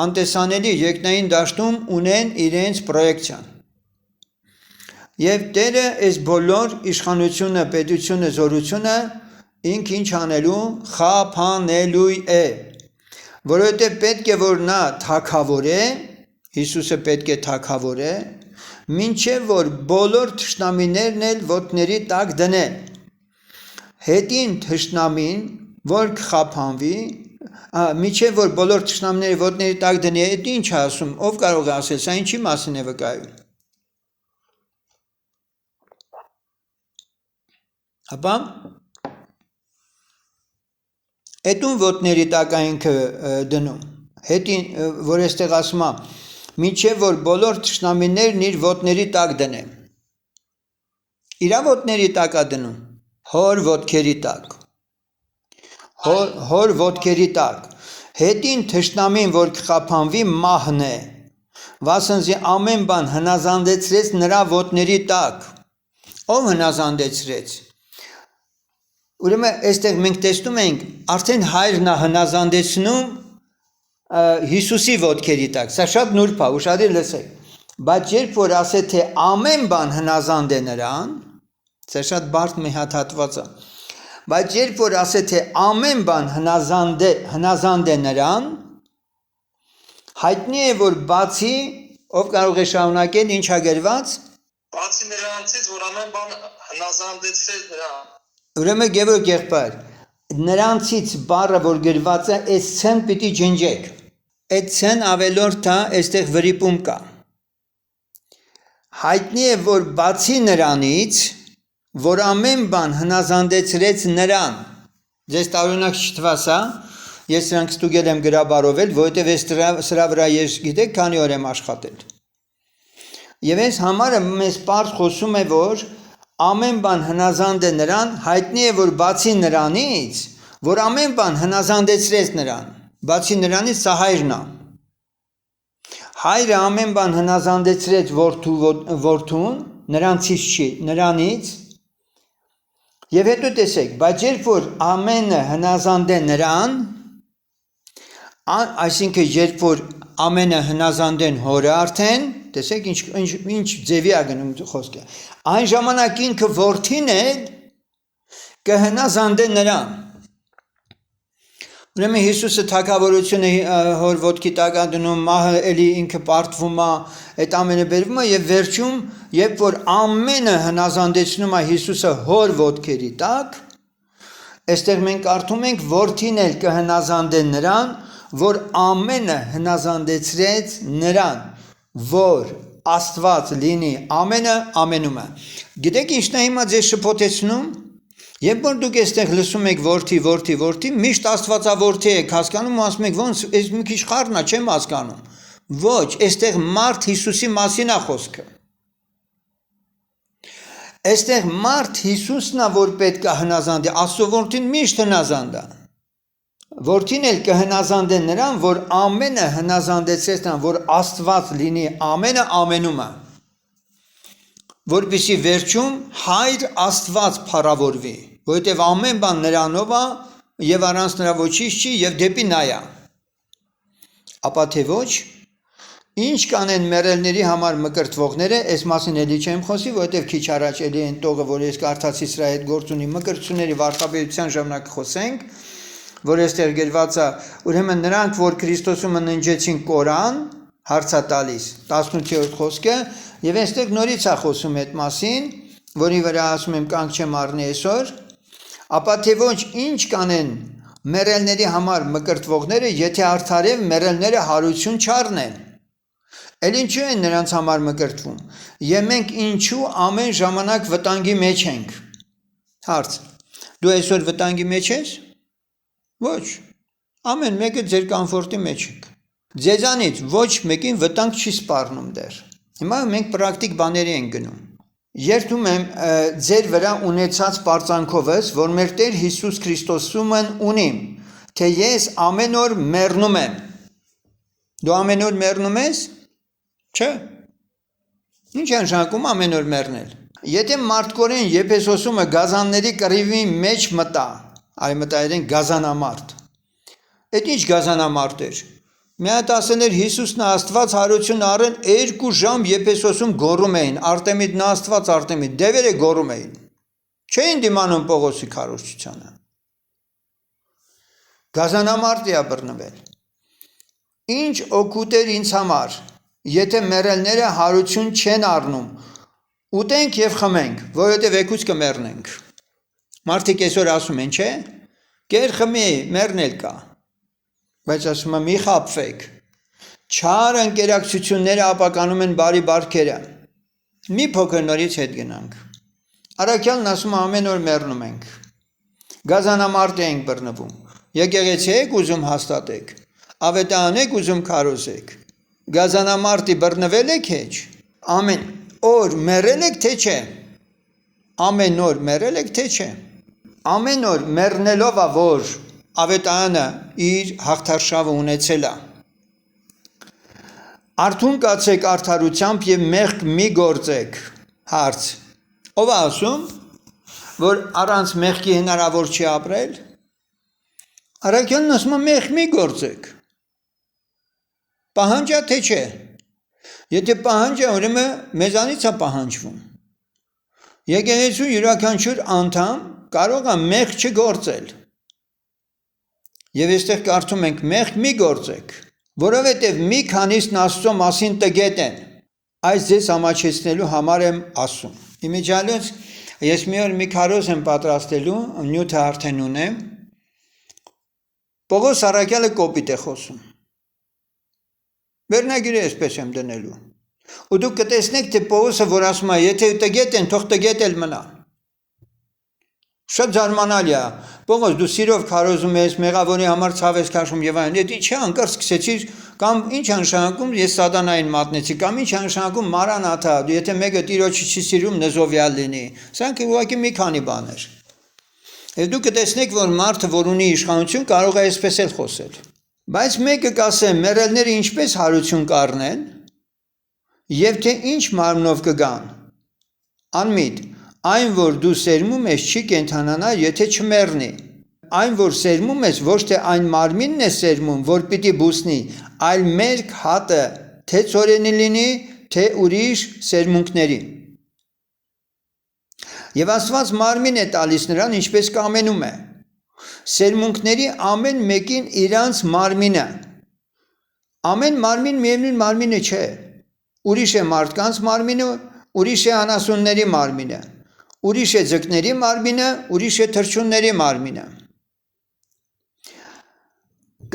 անտեսանելի երկնային դաշտում ունեն իրենց պրոյեկցիան։ Եվ Տերը այս բոլոր իշխանությունը, պետությունը, զորությունը ինք ինչ անելու, խափանելու է։ Որովհետև պետք է որ նա թագավորե, Հիսուսը պետք է թագավորե, մինչև որ բոլոր թշնամիներն էլ ոտների տակ դնեն։ Հետին թշնամին, որ կխափանվի, մինչև որ բոլոր թշնամիները ոտների տակ դնի, այդ ինչ է ասում, ով կարող է ասել, սա ինչի մասին է վկայում։ Ապա հետուն ոտների տակ այնքը դնում, հետին, որ այստեղ ասում է, մինչև որ բոլոր թշնամիներն իր ոտների տակ դնեն։ Իրա ոտների տակ է դնում, հոր ոտքերի տակ, հոր ոտքերի տակ, հետին թշնամին, որ կխափանվի մահն է, վասնզի ամեն բան հնազանդեցրեց նրա ոտների տակ, ով հնազանդեցրեց։ Ուրեմն այստեղ մենք տեսնում ենք, արդեն հայրն է հնազանդեցնում Հիսուսի ոտքերի տակ, սա շատ նուրբ է, ուշադիր լսեք, բայց երբ որ ասե թե ամեն բան հնազանդ է նրան, սա շատ բարդ մի հատված է, բայց երբ որ ասե թե ամեն բան հնազանդ է նրան, հայտնի է, որ բացի, ով կարող է շարունակել, ինչ է գրված, բացի նրանցից, որ ամեն բան հնազանդեցրեց նրան։ Ուրեմն Գևորգ եղբայր, նրանցից բառը, որ գրված է, այս ցեն պիտի ջնջեք, այդ ցեն ավելորդ է, այստեղ վրիպում կա, հայտնի է, որ բացի նրանից, որ ամեն բան հնազանդեցրեց նրան, ձեզ տարօրինակ չթվաս, ես սրանք ստուգել եմ գրաբարովել, որովհետև սրա վրա ես գիտեք, քանի օր եմ աշխատել, եւ այս համարը մեզ պարզ խոսում է, որ ամեն բան հնազանդ է նրան, հայտնի է, որ բացի նրանից, որ ամեն բան հնազանդեցրեց նրան, բացի նրանից սա հայրն է, հայրը ամեն բան հնազանդեցրեց որդուն, նրանցից չի, նրանից, եւ հետո տեսեք, բայց երբ որ ամենը հնազանդ է նրան, այսինքն երբ որ ամենը հնազանդ են հորը արդեն, տեսեք ինչ ձևի է գնում խոսքը, այն ժամանակ ինքը որդին է կհնազանդ է նրան, ուրեմն Հիսուսը թագավորությունը հոր ոտքի տակ է դնում, մահը էլի ինքը պարտվում է, այդ ամենը բերվում է եւ վերջում, երբ որ ամենը հնազանդեցնում է Հիսուսը հոր ոտքերի տակ, այստեղ մենք կարդում ենք որդին էլ կհնազանդ է նրան, որ ամենը հնազանդեցրեց նրան, որ Աստված լինի ամենը ամենում է։ Գիտեք ինչն է հիմա ձեզ շփոթեցնում, երբ որ դուք այստեղ լսում եք որդի, միշտ Աստվածաորդի եք հասկանում ու ասում եք ոնց այս մի քիչ խառն է, չեմ հասկանում։ Ոչ, այստեղ մարդ Հիսուսի մասին է խոսքը։ Այստեղ մարդ Հիսուսն է, որ պետք է հնազանդի, Աստծո որդին միշտ հնազանդ է։ Որդին էլ կհնազանդ է նրան, որ ամենը հնազանդեցրեց նրան, որ Աստված լինի ամենը ամենում է, որպեսզի վերջում հայր Աստված փառավորվի, որովհետև ամեն բան նրանով է եւ առանց նրա ոչինչ չի եւ դեպի նա է։ Ապա թե ոչ, ինչ կանեն մեռելների համար մկրտվողները, այս մասին էլի չեմ խոսի, որովհետև քիչ առաջ էլի այն տողը, որ ես կարդացի սրա հետ գործ ունի, մկրտությունների վարքաբերության ժամանակ խոսենք, որ այստեղ գրված է, ուրեմն նրանք, որ Քրիստոսում ընջեցին կորան, հարց է տալիս 18-րդ խոսքը, եւ այստեղ նորից է խոսում այդ մասին, որի վրա ասում եմ կանգ չեմ առնի այսօր, ապա թե ոչ ինչ կանեն մեռելների համար մկրտվողները, եթե արդարև մեռելները հարություն չառնեն։ Էլ ինչու են նրանց համար մկրտվում։ Եվ մենք ինչու ամեն ժամանակ վտանգի մեջ ենք։ Հարց. Դու այսօր վտանգի մեջ ես։ Ոչ, ամեն մեկը ձեր կամֆորտի մեջ եք, ձեզանից ոչ մեկին վտանգ չի սպառնում դեռ, հիմա մենք պրակտիկ բաների ենք գնում, երդում եմ ձեր վրա ունեցած պարծանքովս, որ մեր Տեր Հիսուս Քրիստոսում ունիմ, թե ես ամեն օր մեռնում եմ, դու ամեն օր մեռնում ես, չէ, ինչ է նշանակում ամեն օր մեռնել, եթե մարդկորեն Եփեսոսումը գազանների կռիվի մեջ մտա, այմտայրեն գազանամարտ, այդ ինչ գազանամարտ էր, մի հատ ասել էր Հիսուսն Աստված հարություն առեն 2 ժամ Եփեսոսում գոռում էին, Արտեմիդն Աստված Արտեմիդ, դևերը գոռում էին, չէին դիմանում Պողոսի քարոզչությանը, գազանամարտի է բռնվել, ինչ օգուտ էր ինձ համար, եթե մեռելները հարություն չեն առնում, ուտենք եւ խմենք, որովհետեւ եկուց կմեռնենք, մարդիկ այսօր ասում են, չէ, կեր խմի, մեռնել կա, բայց ասում եմ մի խաբվեք, չար ընկերակցությունները ապականում են բարի բարքերը, մի փոքր նորից հետ գնանք, Առաքյալն ասում ամեն օր մեռնում ենք, գազանամարտ ենք բռնվում, եկեղեցի եք ուզում հաստատեք, ավետարան եք ուզում քարոզեք, գազանամարտի բռնվել եք հեչ, ամեն օր մեռել եք թե չէ, ամեն օր մեռել եք թե չէ, ամեն օր մեռնելով է, որ ավետարանը իր հաղթարշավը ունեցել է, արթուն կացեք արդարությամբ եւ մեղք մի գործեք, հարց, ով է ասում, որ առանց մեղքի հնարավոր չի ապրել, Առաքյալն ասում է մեղք մի գործեք, Ուրեմն, ինչ կանեն մեռելների համար մկրտվողները, եթե արդարև մեռելները հարություն չառնեն, էլ ինչու են նրանց համար մկրտվում։ Եվ մենք ինչու ամեն ժամանակ վտանգի մեջ ենք։ Հարց. ով է ասում, որ ամեն օր մեղքի հնարավոր չի ապրել, Պահանջա թե չէ։ Եթե պահանջա, ուրեմն մեզանից է պահանջվում։ Եկեղեցու յուրաքանչյուր անդամ կարող է մեղք չգործել։ Եվ այստեղ կարդում ենք մեղք մի գործեք, որովհետև մի քանիսն Աստծո մասին տգետ են, այս ձեզ ամաչեցնելու համար եմ ասում։ Իմիջիալից ես մի օր մի քարոզ եմ պատրաստելու, նյութը արդեն ունեմ, Պողոս առաքյալը կոպիտ է խոսում։ Վերնագիրը այսպես եմ դնելու։ Ու դուք կտեսնեք, թե Պողոսը որ ասում է, եթե տգետ են, թող տգետ էլ մնա։ Շատ զարմանալի է։ Պողոս, դու սիրով քարոզում ես, մեղավորի համար ցավ ես քաշում եւ այլն։ Եթե չէ, անկար սկսեցիր կամ ինչ անշանակում ես սատանային մատնեցի, կամ ինչ անշանակում Մարանաթա, դու եթե մեկը Տիրոջը չի սիրում, նզովյալ լինի։ Սրանք ուղղակի մի քանի բաներ։ Եվ դուք կտեսնեք, որ մարդը, որ ունի իշխանություն, կարող է այսպես էլ խոսել։ Բայց մեկը կասե, մեռելները ինչպես հարություն կառնեն, եւ թե ինչ մարմնով կգան։ Անմիտ, այն որ դու սերմում ես չի կենթանանա, եթե չմեռնի։ Այն որ սերմում ես, ոչ թե այն մարմինն է սերմում, որ պիտի բուսնի, այլ մերկ հատը, թե ծորենի լինի, թե ուրիշ սերմունքների։ Եվ Աստված մարմին է տալիս նրան, ինչպես կամենում է։ Սերմունքների ամեն մեկին իրանց մարմինը։ Ամեն մարմին միևնույն մարմինը չէ։ Ուրիշ է մարդկանց մարմինը, ուրիշ է անասունների մարմինը, ուրիշ է ձկների մարմինը, ուրիշ է թռչունների մարմինը։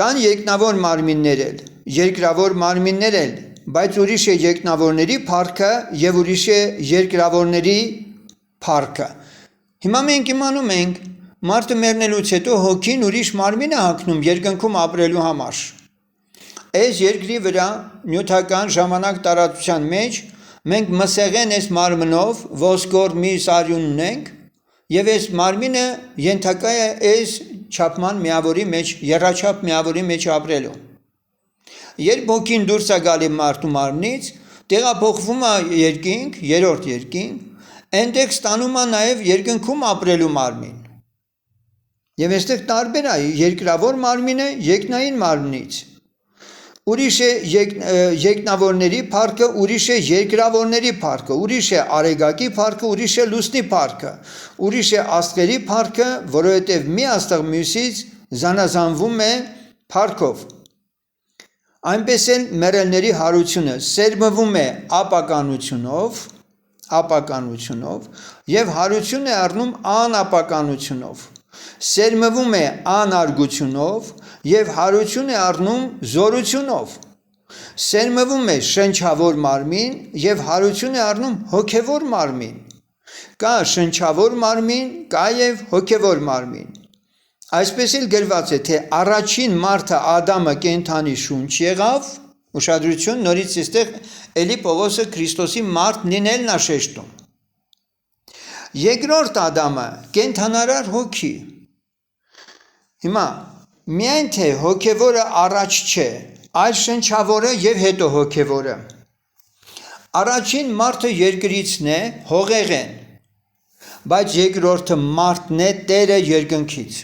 Կան երկնավոր մարմիններ էլ, երկրավոր մարմիններ էլ, բայց ուրիշ է երկնավորների փառքը եւ ուրիշ է երկրավորների փառքը։ Հիմա մենք իմանում ենք, մարդը մեռնելուց հետո հոգին ուրիշ մարմին է հագնում երկնքում ապրելու համար։ Այս երկրի վրա նյութական ժամանակ տարածության մեջ մենք մսեղեն այս մարմնով ոսկոր միս արյուն ունենք եւ այս մարմինը ենթակա է այս չափման միավորի մեջ, եռաչափ միավորի մեջ ապրելու։ Երբ հոգին դուրս է գալի մարդու մարմնից, տեղափոխվում է երկինք, երրորդ երկինք, այնտեղ ստանում է նաեւ երկնքում ապրելու մարմին։ Եվ այստեղ տարբեր է երկրավոր մարմինը երկնային մարմնից։ Ուրիշ է երկնավորների փառքը, ուրիշ է երկրավորների փառքը, ուրիշ է արեգակի փառքը, ուրիշ է լուսնի փառքը, ուրիշ է աստղերի փառքը, որովհետև մի աստղ մյուսից զանազանվում է փառքով։ Այնպես էլ մեռելների հարությունը սերմվում է ապականությունով եւ հարություն է առնում անապականությունով։ Սերմվում է անարգությունով եւ հարություն է առնում զորությունով։ Սերմվում է շնչավոր մարմին եւ հարություն է առնում հոգեվոր մարմին։ Կա շնչավոր մարմին, կա եւ հոգեվոր մարմին։ Այսպես էլ գրված է, թե առաջին մարդը Ադամը կենդանի շունչ եղավ, ուշադրություն, նորից այստեղ էլի Պողոսը Քրիստոսի մարդ լինելն է շեշտում։ Երկրորդ Ադամը կենդանարար հոգի։ Հիմա միայն թե հոգևորը առաջ չէ, այլ շնչավորը եւ հետո հոգևորը։ Առաջին մարդը երկրիցն է, հողեղեն, բայց երկրորդը մարդն է Տերը երկնքից։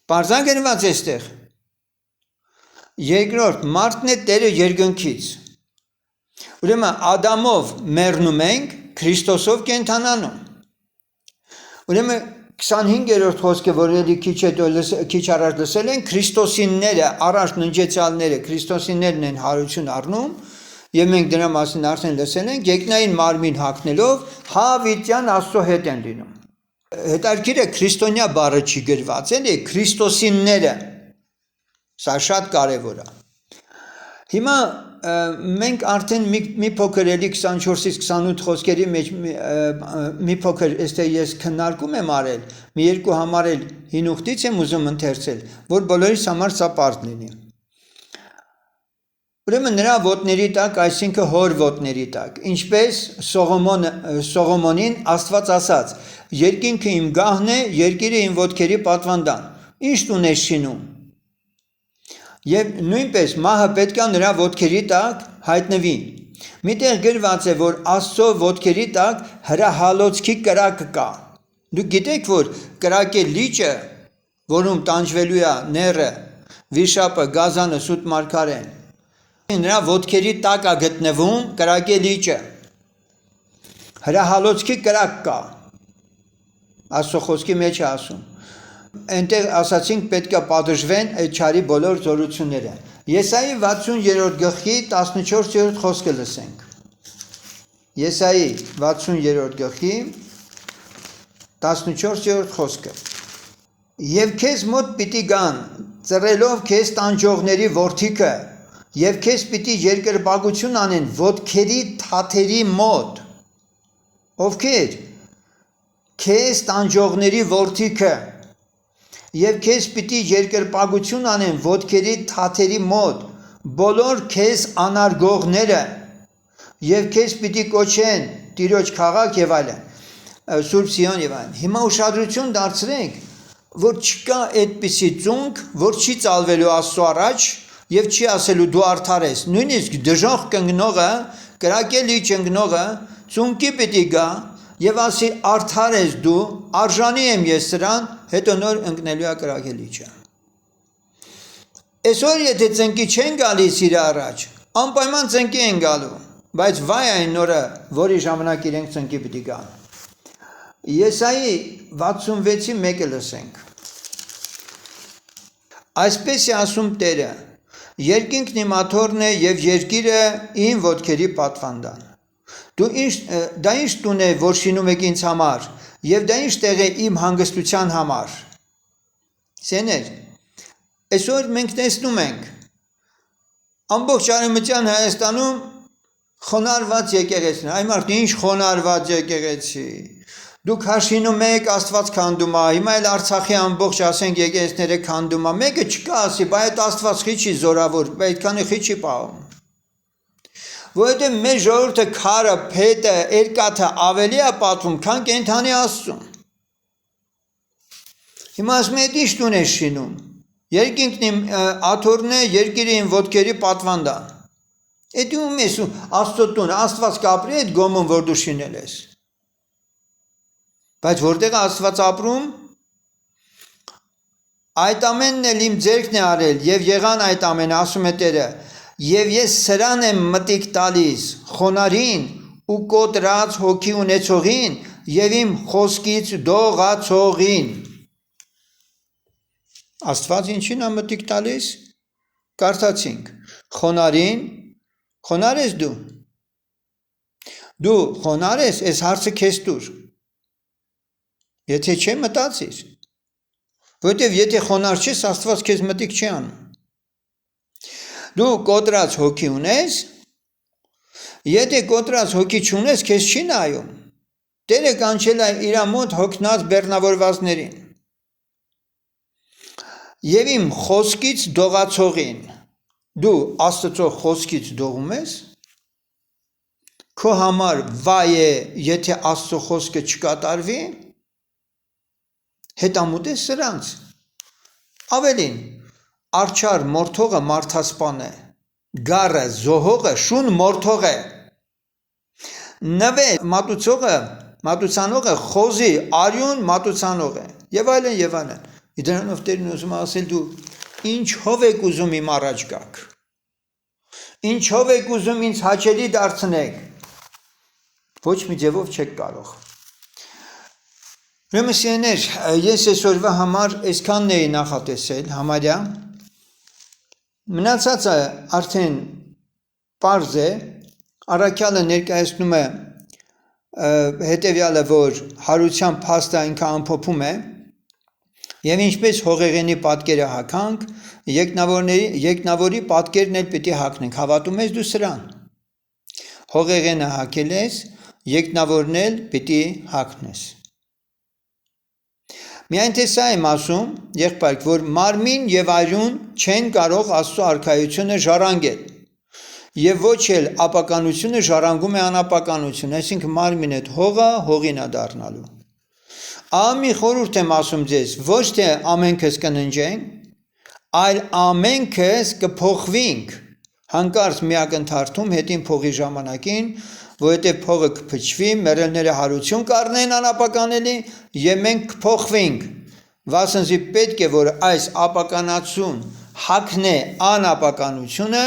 Պարզագրված էստեղ։ Երկրորդ մարդն է Տերը երկնքից։ Ուրեմն Ադամով մեռնում ենք, Քրիստոսով կենդանանում։ Ուրեմն 25-րդ խոսքը, որ էլի քիչ առաջ լսել են, Քրիստոսինները, առաջ ննջեցյալները, Քրիստոսիններն են հարություն առնում, եւ մենք դրա մասին արդեն լսել ենք, երկնային մարմին հագնելով հավիտյան Աստծո հետ են լինում։ Հետարքիրը քրիստոնյա բառը չի գրված, էլի Քրիստոսինները։ Սա շատ կարևոր է։ Հիմա մենք արդեն մի փոքր էլի 24-ից 28 խոսքերի մեջ մի փոքր այստեղ ես քննարկում եմ արել, մի երկու համար էլ հին ուխտից եմ ուզում ընթերցել, որ բոլորիս համար սա պարզ լինի։ Ուրեմն նրա ոտների տակ, այսինքն հոր ոտների տակ, ինչպես Սողոմոնին Աստված ասաց. երկինքը իմ գահն է, երկիրը իմ ոտքերի պատվանդան։ Ինչ տուն ես շինում։ Եվ նույնպես մահը պետք է նրա ոտքերի տակ հայտնվի։ Միտեղ գրված է, որ Աստծո ոտքերի տակ հրահալոցքի կրակը կա։ Դուք գիտեք, որ կրակե լիճը, որում տանջվելու է նեռը, վիշապը, գազանը, սուտ մարգարեն, Նրա ոտքերի տակ է գտնվում կրակե լիճը։ Հրահալոցքի կրակ կա։ Աստծո խոսքի մեջ է ասում։ Այնտեղ ասացինք պետք է պատժվեն այդ չարի բոլոր զորությունները։ Եսայի 60-րդ գլխի 14-րդ խոսքը լսենք։ Եսայի 60-րդ գլխի 14-րդ խոսքը։ Եվ քեզ մոտ պիտի գան, ծռելով քեզ տանջողների որդիքը, եւ քեզ պիտի երկրպագություն անեն ոտքերի թաթերի մոտ։ Ովքեր քեզ տանջողների որդիքը եւ քեզ պիտի երկրպագություն անեն ոտքերի թաթերի մոտ բոլոր քեզ անարգողները եւ քեզ պիտի կոչեն Տիրոջ քաղաք եւ այլն Սուրբ Սիոն եւ այլն։ Հիմա ուշադրություն դարձրեք, որ չկա այդպիսի ծունկ, որ չի ծալվելու Աստծո առաջ եւ չի ասելու դու արդար ես։ Նույնիսկ դժոխք կանգնողը, կրակե լիճ ընկնողը ծունկի պիտի գա եւ ասի արդար ես դու, արժանի եմ ես սրան, հետո նոր ընկնելու է կրակե լիճը։ Այսօր եթե ծնկի չեն գալիս իր առաջ, անպայման ծնկի են գալու, բայց վայ այն նորը, որի ժամանակ իրենք ծնկի պիտի գան։ Եսայի 66-ի 1-ը լսենք։ Այսպես է ասում Տերը. երկինքն իմ աթոռն է եւ երկիրը իմ ոտքերի պատվանդան։ Դա ինչ տուն է, որ շինում եք ինձ համար, եւ դա ինչ տեղ է իմ հանգստության համար։ Սեներ, այսօր մենք տեսնում ենք ամբողջ արևմտյան Հայաստանում խոնարհված եկեղեցին, այ մարդ ինչ խոնարհված եկեղեցի։ Դուք հաշինում եք Աստված քանդում է, հիմա էլ Արցախի ամբողջ ասենք եկեղեցիները քանդում է, մեկը չկա ասի, բայց այդ Աստված խիչի զորավոր, այդքանը խիչի պահում։ Որովհետև մեր ժողովուրդը քարը, փետը, երկաթը ավելի է պատվում, քան կենդանի Աստծուն։ Հիմա ասում եք ինչ տուն է շինում։ Երկինքն իմ աթոռն է, երկիրը իմ ոտքերի պատվանդան։ Այդ ում ես Աստծո տուն, Աստված կապրի այդ գոմում, որ դու շինել ես։ Բայց որտեղ Աստված ապրում, այդ ամենն էլ իմ ձեռքն է արել եւ եղան այդ ամենը, ասում է Տերը, եւ ես սրան եմ մտիկ տալիս խոնարհին ու կոտրած հոգի ունեցողին եւ իմ խոսքից դողացողին։ Աստված ինչին է մտիկ տալիս։ Կարդացինք խոնարհին, խոնարհ ես դու։ Դու խոնարհ ես, այս հարցը քեզ տուր։ Եթե չէ մտածիր, որտեվ եթե խոնարհ չես, Աստված քեզ մտիկ չի անում։ Դու կոտրած հոգի ունես, եթե կոտրած հոգի չունես, քեզ չի նայում։ Տերը կանչել է իր մոտ հոգնած բեռնավորվածներին։ Եվ իմ խոսքից դողացողին, դու Աստծո խոսքից դողում ես, քո համար վայ է, եթե Աստծո խոսքը չկատարվի, հետամուտ է սրանց։ Ավելին, արջար մորթողը մարդասպան է, գառը զոհողը շուն մորթող է, նվե մատուցանողը խոզի արյուն մատուցանող է, եւ այլն եւ այլն։ Դրանով Տերն ուզում է ասել դու ինչով եք ուզում իմ առաջ գաք, ինչով եք ուզում ինձ հաճելի դարձնեք, ոչ մի ձևով չեք կարող։ Ուրեմն սիրելիներ, ես այսօրվա համար այսքանն էի նախատեսել համարյա, մնացածը արդեն պարզ է, առաքյալը ներկայացնում է հետևյալը, որ հարության փաստը ինքը ամփոփում է, եւ ինչպես հողեղենի պատկերը հագանք, եկնավորի պատկերն էլ պիտի հագնենք, հավատում ես դու սրան։ Հողեղենը հագել ես, եկնավորն էլ պիտի հագնես։ Միայն թե սա եմ ասում, եղբայրք, որ մարմին եւ արյուն չեն կարող Աստծո արքայությունը ժառանգել, եւ ոչ էլ ապականությունը ժառանգում է անապականություն, այսինքն մարմին այդ հողը հողին է դառնալու։ Ամի խորհուրդ եմ ասում ձեզ, ոչ թե ամենքս կննջենք, այլ ամենքս կփոխվենք, հանկարծ միակընթարթում հետին փողի ժամանակին, որովհետև փողը կփչվի, մեռելները հարություն կառնեն անապականելի եւ մենք կփոխվենք, վասնզի պետք է որ այս ապականացուն հագնե անապականությունը,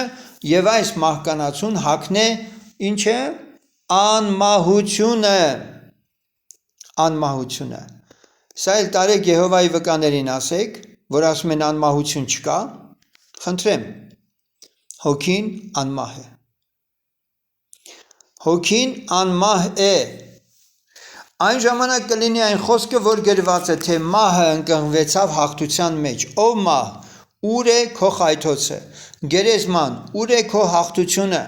եւ այս մահկանացուն հագնե ինչ է անմահությունը Սա էլ տարեք Եհովայի վկաներին ասեք որ ասում են անմահություն չկա խնդրեմ հոգին անմահ է Հոգին անմահ է Այն ժամանակ կլինի այն խոսքը, որ գրված է, թե մահը ընկղմվեցավ հաղթության մեջ, ով մահ, ուր է քո խայթոցը, գերեզման, ուր է քո հաղթությունը,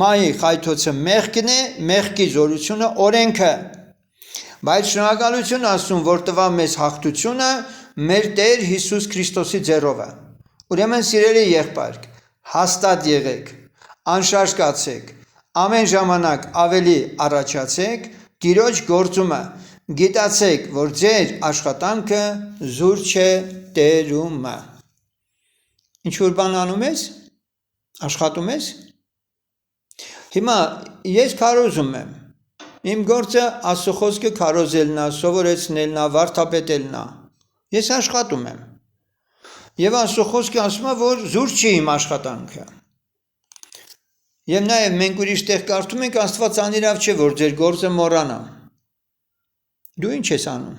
մահի խայթոցը մեղքն է, մեղքի զորությունը օրենքը, բայց շնորհակալություն Աստծուն, որ տվավ մեզ հաղթությունը մեր Տեր Հիսուս Քրիստոսի ձեռով է, ուրեմն սիրելի եղբայր, հաստատ եղեք, անշարժ կացեք, ամեն ժամանակ ավելի առաջացեք, Տիրոջ գործումը գիտացեք, որ ձեր աշխատանքը զուր չէ տերումը։ Ինչ-որ բան անում ես, աշխատում ես։ Հիմա ես քարոզում եմ։ Իմ գործը Աստծո խոսքը քարոզելն է, սովորեցնելն է, վարդապետելն է։ Ես աշխատում եմ։ Եվ Աստծո խոսքը ասում է, որ զուր չի իմ աշխատանքը։ Եվ նաև մենք ուրիշ տեղ կարդում ենք Աստված անիրավ չէ, որ ձեր գործը մոռանա։ Դու ինչ ես անում։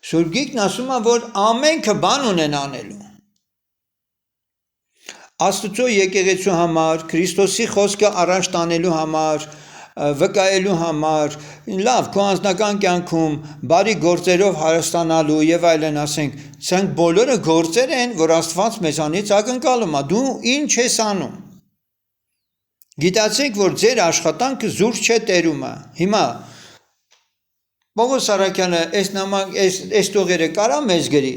Սուրբ Գիրքն ասում է, որ ամենքը բան ունեն անելու։ Աստծո եկեղեցու համար, Քրիստոսի խոսքը առաջ տանելու համար, վկայելու համար, լավ, քո անձնական կյանքում, բարի գործերով հարստանալու եւ այլն ասենք, սրանք բոլորը գործեր են, որ Աստված մեզանից ակնկալում է, դու ինչ ես անում։ Գիտացեք, որ ձեր աշխատանքը զուր չէ տերումը։ Հիմա Պողոս Արաքյանը այս տողերը կարա մեզ գրի։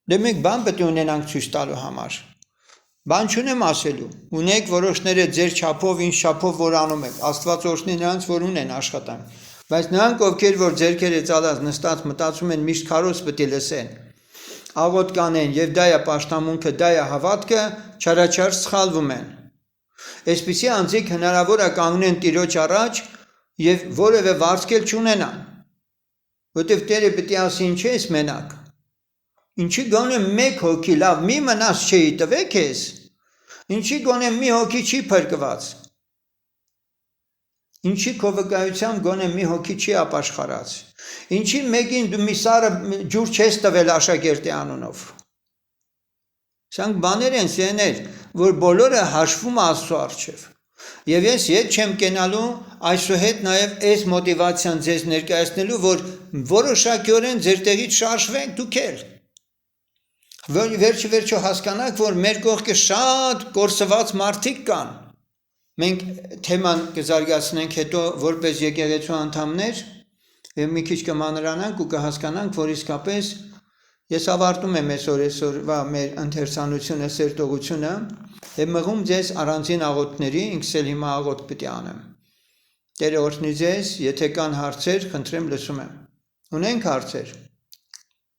Դե մենք բան պետք է ունենանք ցույց տալու համար։ Բան չունեմ ասելու։ Ունեք որոշները ձեր չափով, ինչ չափով որ անում եք։ Աստված օրհնի նրանց, որ ունեն աշխատանք։ Բայց նրանք, ովքեր որ ձերքերը ծալած նստած մտածում են միշտ քարոզ պետք է լսեն։ Աղոտ կանեն եւ դա է պաշտամունքը, դա է հավատքը, չարաչար սխալվում են։ Այսպիսի անձիկ հնարավոր է կանգնեն Տիրոջ առաջ եւ որևէ վարձկել չունենան։ Որտեւ Տերը պետք է ասի ինչ ես մենակ։ Ինչի գոնե մեկ հոգի լավ մի մնաց չի տվեք ես։ Ինչի գոնե մի հոգի չի փրկված։ Ինչի քո վկայությամբ գոնե մի հոգի չի ապաշխարած։ Ինչի մեկին դու մի սարը ջուր չես տվել աշակերտի անունով։ Սրանք բաներ են սեներ, որ բոլորը հաշվում Աստծո առջև։ Եվ ես ետ չեմ կենալու այսուհետ նաև այս մոտիվացիան ձեզ ներկայացնելու, որ որոշակիորեն ձեր տեղից շարժվեք դուք էլ։ Վերջը հասկանաք, որ մեր կողքը շատ կորսված մարդիկ կան։ Մենք թեման կզարգացնենք հետո որպես եկեղեցու անդամներ եւ մի քիչ կմանրանանք ու կհասկանանք, որ իսկապես ես ավարտում եմ այսօրվա մեր ընթերցանությունը, սերտողությունը եւ մղում ձեզ առանձին աղոթների, ինքս էլ հիմա աղոթ պետք է անեմ։ Տերը օրհնի ձեզ, եթե կան հարցեր, խնդրեմ լսում եմ։ Ունենք հարցեր։